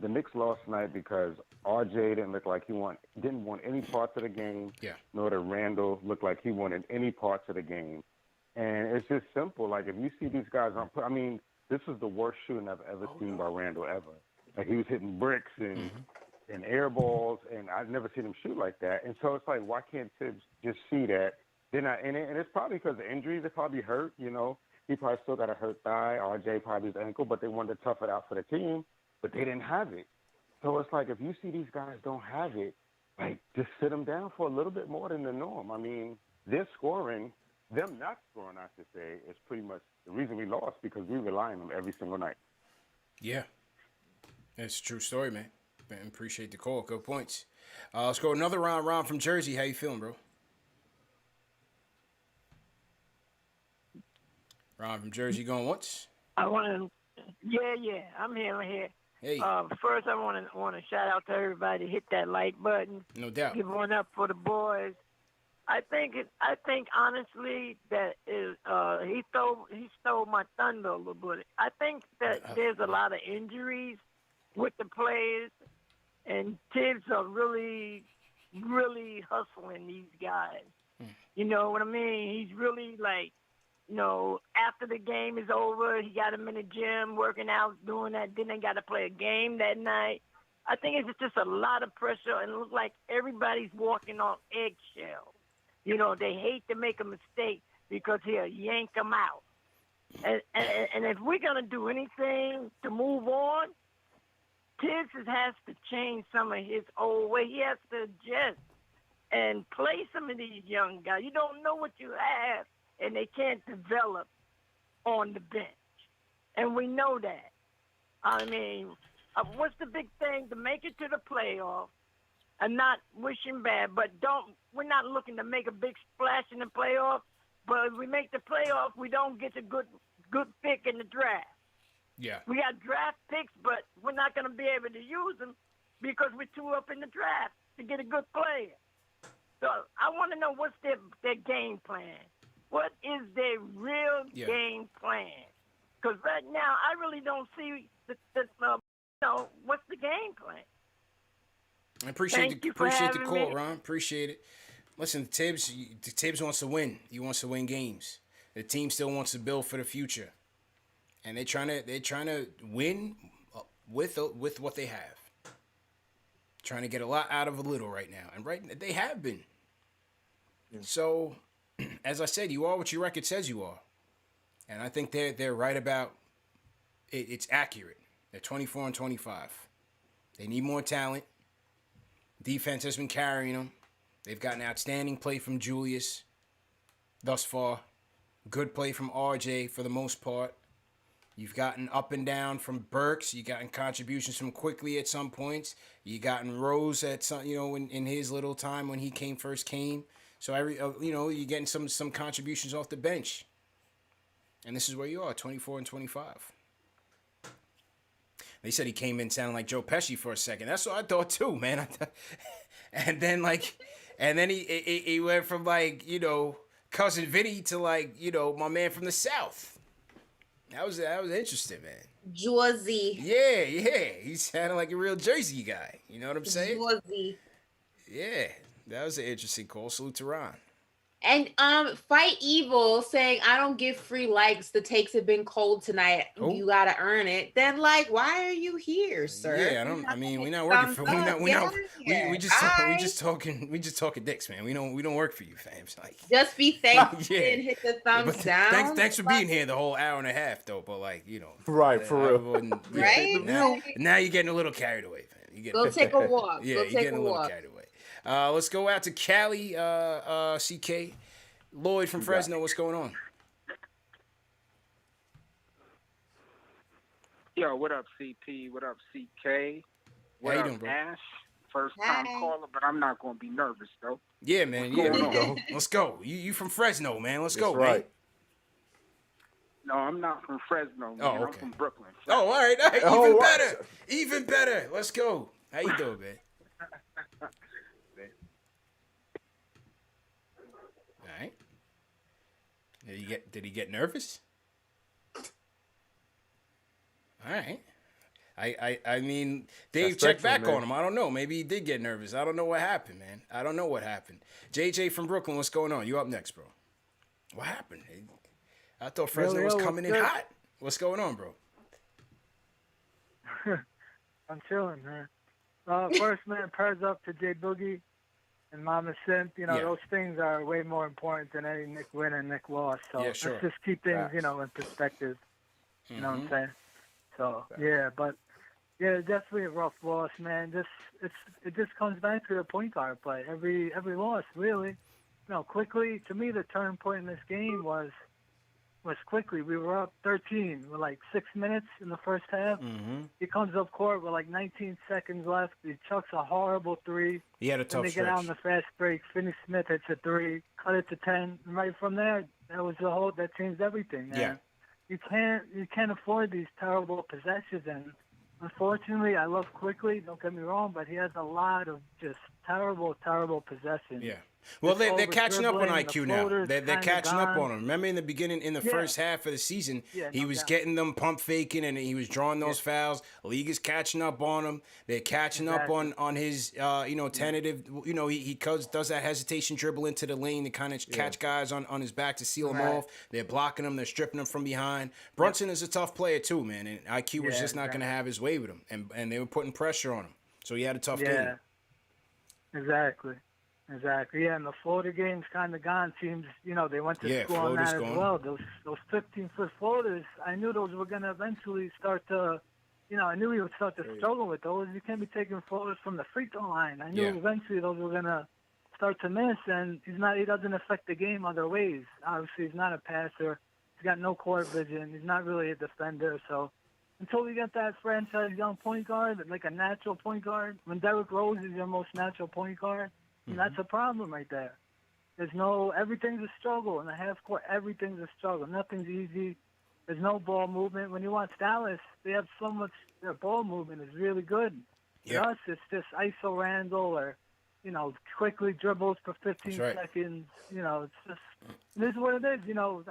the Knicks lost tonight because RJ didn't look like didn't want any parts of the game. Yeah. Nor did Randall look like he wanted any parts of the game. And it's just simple. Like, if you see these guys this is the worst shooting I've ever seen by Randall ever. Like, he was hitting bricks and air balls, and I've never seen him shoot like that. And so it's like, why can't Tibbs just see that? And it's probably because the injuries. It probably hurt, He probably still got a hurt thigh. RJ probably his ankle, but they wanted to tough it out for the team, but they didn't have it. So it's like, if you see these guys don't have it, like, just sit them down for a little bit more than the norm. I mean, they're scoring. Them not scoring, I should say, is pretty much the reason we lost, because we rely on them every single night. Yeah. It's a true story, man. Appreciate the call. Good points. Let's go another round. Ron from Jersey. How you feeling, bro? Ron from Jersey going once? I want to, yeah. I'm here. Hey. First, I want to shout out to everybody. Hit that like button. No doubt. Give one up for the boys. I think honestly that he stole my thunder a little bit. I think that there's a lot of injuries with the players, and Tibbs are really, really hustling these guys. You know what I mean? He's really like, after the game is over, he got him in the gym working out, doing that. Then they got to play a game that night. I think it's just a lot of pressure, and it looks like everybody's walking on eggshells. They hate to make a mistake because he'll yank them out. And if we're going to do anything to move on, Tibbs has to change some of his old way. He has to adjust and play some of these young guys. You don't know what you have, and they can't develop on the bench. And we know that. I mean, what's the big thing? To make it to the playoffs. I'm not wishing bad, but we're not looking to make a big splash in the playoffs. But if we make the playoffs, we don't get a good pick in the draft. Yeah. We got draft picks, but we're not going to be able to use them because we're too up in the draft to get a good player. So I want to know what's their game plan. What is their real game plan? Because right now I really don't see what's the game plan. I appreciate the call, Ron. Appreciate it. Listen, Tibbs wants to win. He wants to win games. The team still wants to build for the future, and they're trying to win with what they have. Trying to get a lot out of a little right now, and they have been. Yeah. So, as I said, you are what your record says you are, and I think they're right about it. It's accurate. They're 24-25. They need more talent. Defense has been carrying them. They've gotten outstanding play from Julius thus far. Good play from RJ for the most part. You've gotten up and down from Burks. You've gotten contributions from Quickly at some points. You gotten Rose at some, in his little time when he first came. So you're getting some contributions off the bench. And this is where you are, 24 and 25. They said he came in sounding like Joe Pesci for a second. That's what I thought too, man. And then he went from Cousin Vinny to my man from the South. That was interesting, man. Jersey. Yeah. He sounded like a real Jersey guy. You know what I'm saying? Jersey. Yeah, that was an interesting call. Salute to Ron. And Fight Evil saying, I don't give free likes. The takes have been cold tonight. Oh. You gotta earn it. Then why are you here, sir? Yeah, we're not working for we just talking dicks, man. We don't work for you, fam. Just be thankful and hit the thumbs down. Thanks for being here the whole hour and a half though, but right, for real. Right? Now you're getting a little carried away, man. Go take a walk. Yeah, you're getting a little carried away. Let's go out to Cali, CK. Lloyd from Fresno, what's going on? Yo, what up, CP? What up, CK? What How you up, doing, bro? Ash? First time caller, but I'm not going to be nervous, though. Yeah, man. Let's go. You from Fresno, man. Let's go, right. man. No, I'm not from Fresno, man. Okay. I'm from Brooklyn. Oh, all right. Even better. Let's go. How you doing, man? All right. Did he get nervous? All right. I mean, Dave checked back on him. I don't know. Maybe he did get nervous. I don't know what happened, man. I don't know what happened. JJ from Brooklyn, what's going on? You up next, bro. What happened? I thought Fresno was coming in hot. What's going on, bro? I'm chilling, man. First, man, prayers up to J Boogie and Mama Simp. Those things are way more important than any Nick win and Nick loss. So let's just keep things, in perspective. You know what I'm saying? So definitely a rough loss, man. It just comes back to the point guard play. Every loss, really. Quickly, to me, the turning point in this game was Quickly. We were up 13 with 6 minutes in the first half. Mm-hmm. He comes up court with 19 seconds left. He chucks a horrible three. He had a tough stretch. They get out in the fast break. Finney-Smith hits a three. Cut it to 10. And right from there, that changed everything, man. Yeah. You can't afford these terrible possessions, and unfortunately, I love Quickly. Don't get me wrong, but he has a lot of just terrible possessions. Yeah. Well, they're catching up on IQ now. They're catching up on him. Remember in the beginning, in the first half of the season, he was getting them pump faking and he was drawing those fouls. League is catching up on him. They're catching up on his tentative. He does that hesitation dribble into the lane to kind of catch guys on his back to seal him off. They're blocking him. They're stripping him from behind. Brunson is a tough player too, man, and IQ was just not going to have his way with him, and they were putting pressure on him. So he had a tough game. Exactly. Yeah, and the floater game's kind of gone. Teams, they went to school on that as well. Those 15-foot floaters, I knew those were going to eventually start to, I knew he would start to struggle with those. You can't be taking floaters from the free throw line. I knew eventually those were going to start to miss, and he doesn't affect the game other ways. Obviously, he's not a passer. He's got no court vision. He's not really a defender. So until we get that franchise young point guard, like a natural point guard, when Derrick Rose is your most natural point guard, and that's a problem right there. Everything's a struggle in the half court. Everything's a struggle. Nothing's easy. There's no ball movement. When you watch Dallas, they have so much. Their ball movement is really good. For us, it's just ISO Randall or, quickly dribbles for 15 seconds. It's just this is what it is.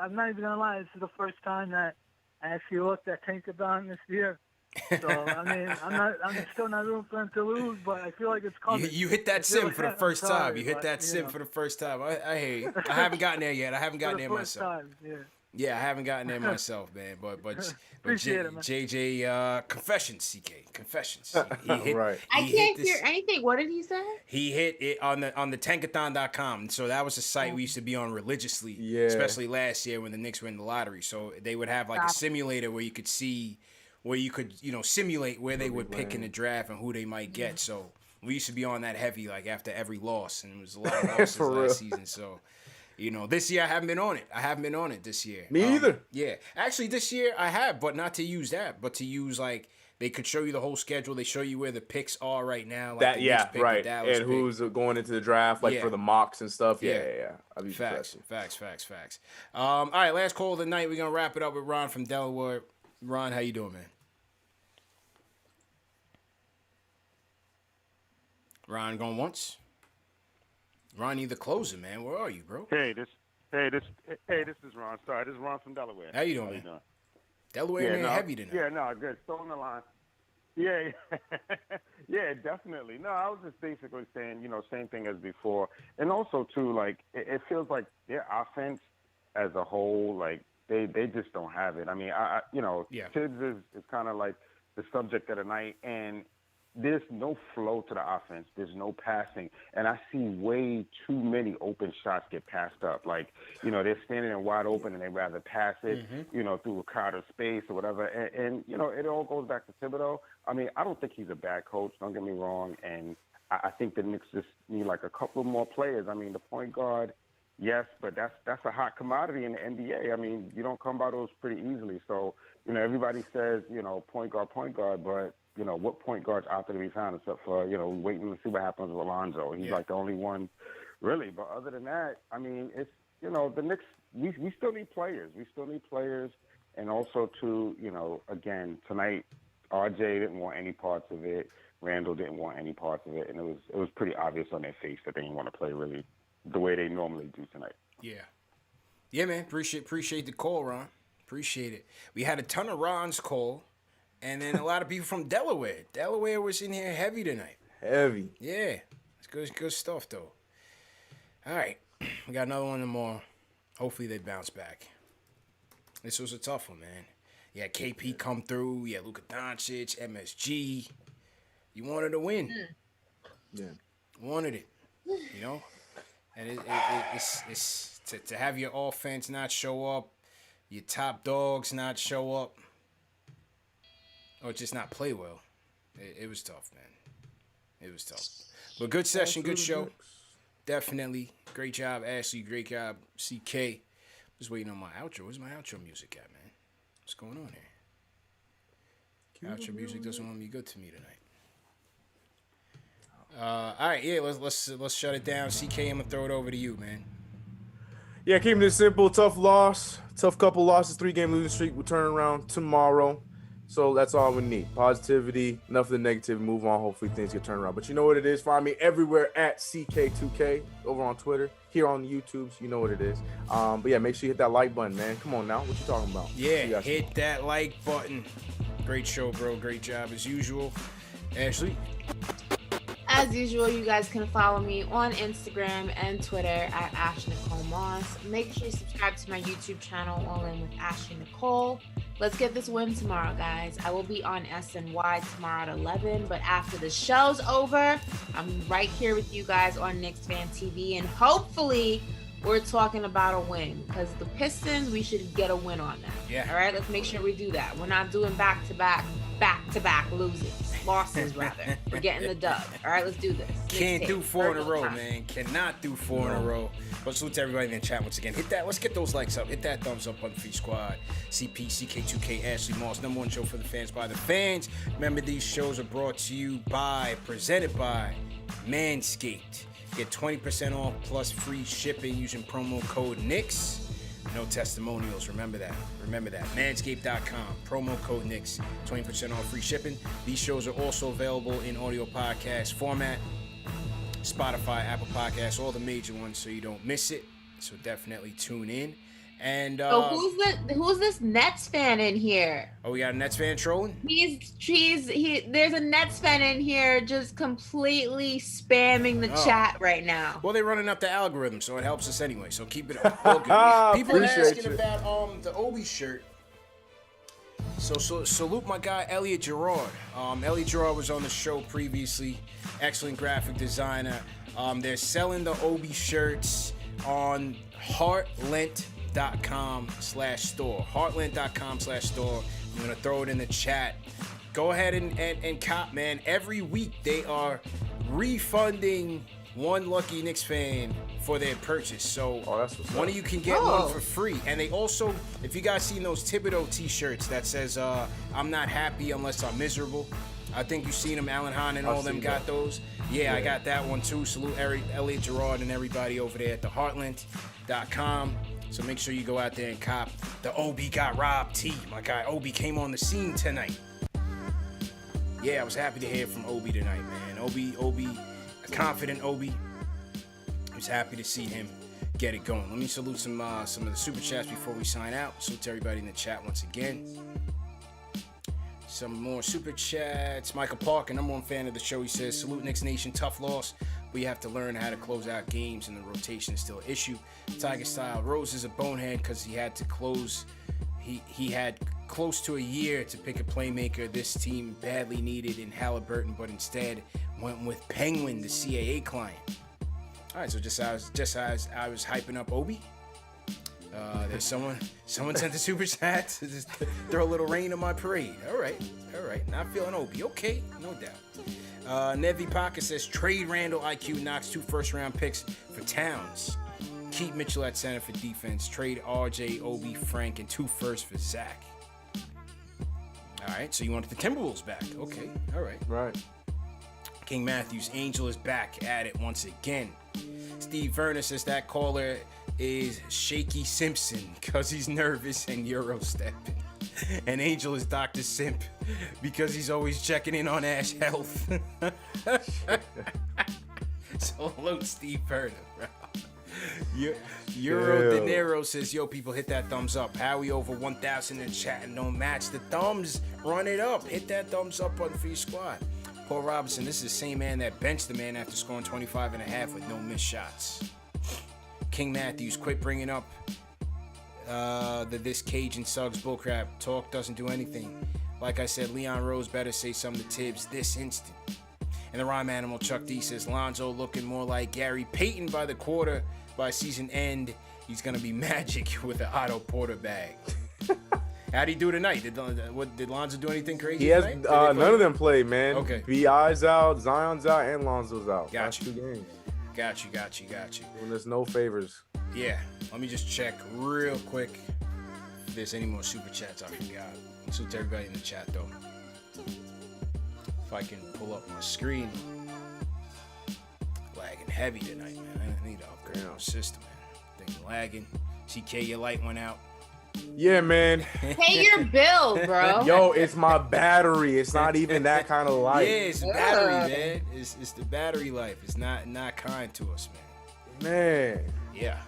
I'm not even gonna lie. This is the first time that I actually looked at Tankathon this year. So I'm still not rooting for him to lose, but I feel like it's coming. You hit that sim for the first time. You hit that sim for the first time. I hear you. I haven't gotten there yet. I haven't gotten there myself. Yeah, I haven't gotten there myself, man. But JJ, confessions, CK, confessions. He hit, I can't hear anything. What did he say? He hit it on the tankathon.com. So that was a site we used to be on religiously, especially last year when the Knicks were in the lottery. So they would have a simulator where you could see. Where you could, simulate where they would pick in the draft and who they might get. So we used to be on that heavy, after every loss, and it was a lot of losses last season. So You know, this year I haven't been on it this year. Me either. Yeah. Actually, this year I have, but not to use that, but to use, like, they could show you the whole schedule. They show you where the picks are right now. Like That, the yeah, Knicks pick, right. the Dallas And pick. who's going into the draft, like, Yeah. for the mocks and stuff. Yeah. I'll be Facts. All right, last call of the night. We're going to wrap it up with Ron from Delaware. Ron, how you doing, man? Ron going once? Ron, either closing, man. Where are you, bro? Hey, this is Ron. Sorry, this is Ron from Delaware. How you doing, man? Delaware man heavy tonight. Yeah, no, good. Still on the line. Yeah, yeah, definitely. No, I was just basically saying, you know, same thing as before. And also, too, like, it feels like their offense as a whole, like, they just don't have it. I mean, Tibbs is kind of like the subject of the night, and there's no flow to the offense. There's no passing. And I see way too many open shots get passed up. Like, you know, they're standing there wide open and they'd rather pass it, you know, through a crowded space or whatever. And, you know, it all goes back to Thibodeau. I mean, I don't think he's a bad coach. Don't get me wrong. And I think the Knicks just need, like, a couple more players. I mean, the point guard, yes, but that's a hot commodity in the NBA. I mean, you don't come by those pretty easily. So, you know, everybody says, you know, point guard, but, you know, what point guard's out there to be found except for, you know, waiting to see what happens with Alonzo. He's like the only one, really. But other than that, I mean, it's, you know, the Knicks, we still need players. We still need players. And also, too, you know, again, tonight, RJ didn't want any parts of it. Randall didn't want any parts of it. And it was pretty obvious on their face that they didn't want to play really the way they normally do tonight. Yeah. Yeah, man. Appreciate the call, Ron. Appreciate it. We had a ton of Ron's call. And then a lot of people from Delaware. Delaware was in here heavy tonight. Heavy. Yeah. It's good stuff, though. All right. We got another one tomorrow. Hopefully they bounce back. This was a tough one, man. Yeah, KP come through. Yeah, Luka Doncic, MSG. You wanted to win. Yeah. Wanted it. You know? And it's to have your offense not show up, your top dogs not show up, or just not play well. It was tough, man. It was tough. But good session, good show. Definitely. Great job, Ashley. Great job, CK. Just waiting on my outro. Where's my outro music at, man? What's going on here? Outro music doesn't want to be good to me tonight. All right, yeah, let's shut it down. CK, I'm gonna throw it over to you, man. Yeah, keeping it simple. Tough loss. Tough couple losses. 3-game losing streak. We'll turn around tomorrow. So that's all we need. Positivity, enough of the negativity, move on. Hopefully things get turned around. But you know what it is. Find me everywhere at CK2K over on Twitter, here on the YouTubes. You know what it is. But yeah, make sure you hit that like button, man. Come on now. What you talking about? Yeah, hit that like button. Great show, bro. Great job as usual. Ashley. As usual, you guys can follow me on Instagram and Twitter at Ashley Nicole Moss. Make sure you subscribe to my YouTube channel, All In with Ashley Nicole. Let's get this win tomorrow, guys. I will be on SNY tomorrow at 11, but after the show's over, I'm right here with you guys on KnicksFanTV, and hopefully we're talking about a win, because the Pistons, we should get a win on them. Yeah. All right, let's make sure we do that. We're not doing back-to-back losses rather. We're getting the dub. All right, let's do this. Can't do 4 in a row, man. Cannot do 4 in a row. But salute to everybody in the chat once again. Hit that. Let's get those likes up. Hit that thumbs up on the Free Squad. CP, CK2K, Ashley Moss. #1 show for the fans by the fans. Remember, these shows are brought to you by, presented by Manscaped. Get 20% off plus free shipping using promo code Knicks. No testimonials. Remember that. Manscaped.com. Promo code Knicks. 20% off free shipping. These shows are also available in audio podcast format. Spotify, Apple Podcasts, all the major ones, so you don't miss it. So definitely tune in. And so who's this Nets fan in here? Oh, we got a Nets fan trolling? There's a Nets fan in here just completely spamming the chat right now. Well, they're running up the algorithm, so it helps us anyway. So keep it up. All good. People are asking about the Obi shirt. So salute my guy Elliot Gerard. Elliot Gerard was on the show previously. Excellent graphic designer. They're selling the Obi shirts on Heartlent.com/store. Heartlent.com/store. I'm gonna throw it in the chat. Go ahead and cop, man. Every week they are refunding one lucky Knicks fan for their purchase. So that's what's one up. of you can get one for free. And they also, if you guys seen those Thibodeau t-shirts that says, I'm not happy unless I'm miserable. I think you've seen them. Alan Hahn and all them got those. Yeah, I got that one too. Salute Elliot Gerard and everybody over there at theheartland.com. So make sure you go out there and cop the Obi Got Robbed tee. My guy Obi came on the scene tonight. Yeah, I was happy to hear from Obi tonight, man. Obi, a confident Obi. I was happy to see him get it going. Let me salute some of the super chats before we sign out. Salute to everybody in the chat once again. Some more super chats. Michael Parker, number one fan of the show, he says, salute Knicks Nation, tough loss. But you have to learn how to close out games, and the rotation is still an issue. Tiger style, Rose is a bonehead because he had to close. He had close to a year to pick a playmaker this team badly needed in Halliburton, but instead went with Penguin, the CAA client. All right, so just as I was hyping up Obi, there's someone sent the super chat to just throw a little rain on my parade. All right, not feeling Obi. Okay, no doubt. Nevi Parker says trade Randall IQ knocks 2 first-round picks for Towns. Keep Mitchell at center for defense. Trade RJ, Obi, Frank, and 2 firsts for Zach. All right, so you wanted the Timberwolves back. Okay, all right. Right. King Matthews, Angel is back at it once again. Steve Verner says that caller is Shaky Simpson because he's nervous and Euro stepping. And Angel is Dr. Simp because he's always checking in on Ash health. Salute Steve Verner, bro. Euro De Niro says, yo, people, hit that thumbs up. Howie over 1,000 in chat and don't match the thumbs. Run it up. Hit that thumbs up button for your squad. Paul Robinson, this is the same man that benched the man after scoring 25 and a half with no missed shots. King Matthews, quit bringing up this Cajun Suggs bullcrap. Talk doesn't do anything. Like I said, Leon Rose better say something to Tibbs this instant. And the rhyme animal Chuck D says, Lonzo looking more like Gary Payton by season end. He's going to be Magic with an Otto Porter bag. How'd he do tonight? Did Lonzo do anything crazy? He has tonight? none of them played, man. Okay. BI's out, Zion's out, and Lonzo's out. Got you. 2 games. Got you. When there's no favors. Yeah. Let me just check real quick if there's any more super chats I forgot. Salute to everybody in the chat, though. If I can pull up my screen. Lagging heavy tonight, man. I need to upgrade my system, man. Thing lagging. CK, your light went out. Yeah, man. Pay your bill, bro. Yo, it's my battery. It's not even that kind of light. Yeah, it's the battery, man. It's the battery life. It's not kind to us, man. Man. Yeah.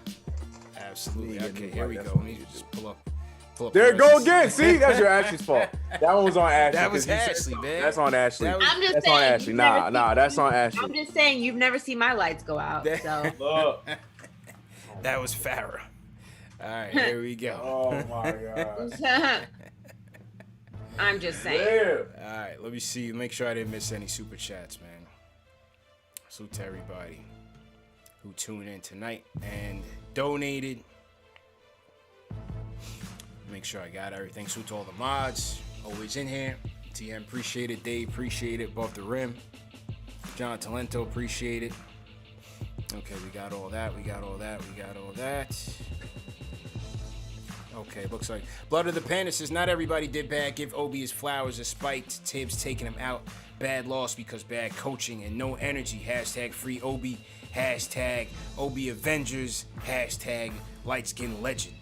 Absolutely. Okay, here we go. Let me just pull up. There it go again. See, that's your Ashley's fault. That one was on Ashley. That was Ashley, man. That's on Ashley. I'm just that's saying. on Ashley. Nah, that's on Ashley. I'm just saying you've never seen my lights go out. So. Look. That was Farrah. All right, here we go. Oh my God. I'm just saying. All right, let me see. Make sure I didn't miss any super chats, man. Salute to everybody who tuned in tonight and donated. Make sure I got everything. Salute to all the mods, always in here. TM, appreciate it. Dave, appreciate it. Above the rim. John Talento, appreciate it. Okay, we got all that. Okay, looks like Blood of the Panda says not everybody did bad. Give Obi his flowers despite Tibbs taking him out. Bad loss because bad coaching and no energy. Hashtag free Obi. Hashtag Obi Avengers. Hashtag light skin legend.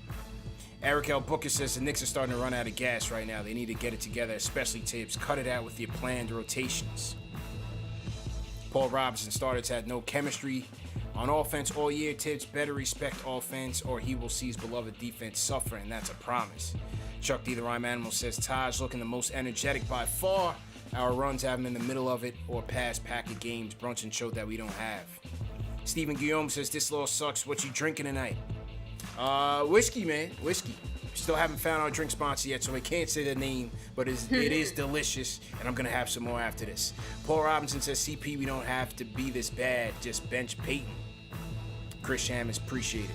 Eric L. Booker says the Knicks are starting to run out of gas right now. They need to get it together, especially Tibbs. Cut it out with your planned rotations. Paul Robinson, starters had no chemistry on offense all year. Tibbs better respect offense or he will see his beloved defense suffer, and that's a promise. Chuck D. the Rhyme Animal says Taj looking the most energetic by far. Our runs have him in the middle of it or past pack of games Brunson showed that we don't have. Stephen Guillaume says this loss sucks. What you drinking tonight? Whiskey, man. Whiskey. Still haven't found our drink sponsor yet, so I can't say the name, but it is delicious, and I'm going to have some more after this. Paul Robinson says, CP, we don't have to be this bad. Just bench Peyton. Chris Hammers, appreciate it.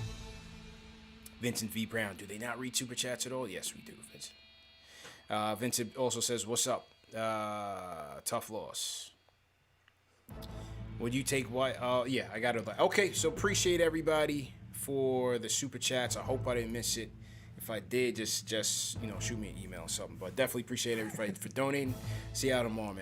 Vincent V. Brown, do they not read Super Chats at all? Yes, we do, Vincent. Vincent also says, what's up? Tough loss. Would you take what? Yeah, I got it. Okay, so appreciate everybody for the super chats. I hope I didn't miss it. If I did, just shoot me an email or something. But definitely appreciate everybody for donating. See y'all tomorrow, man.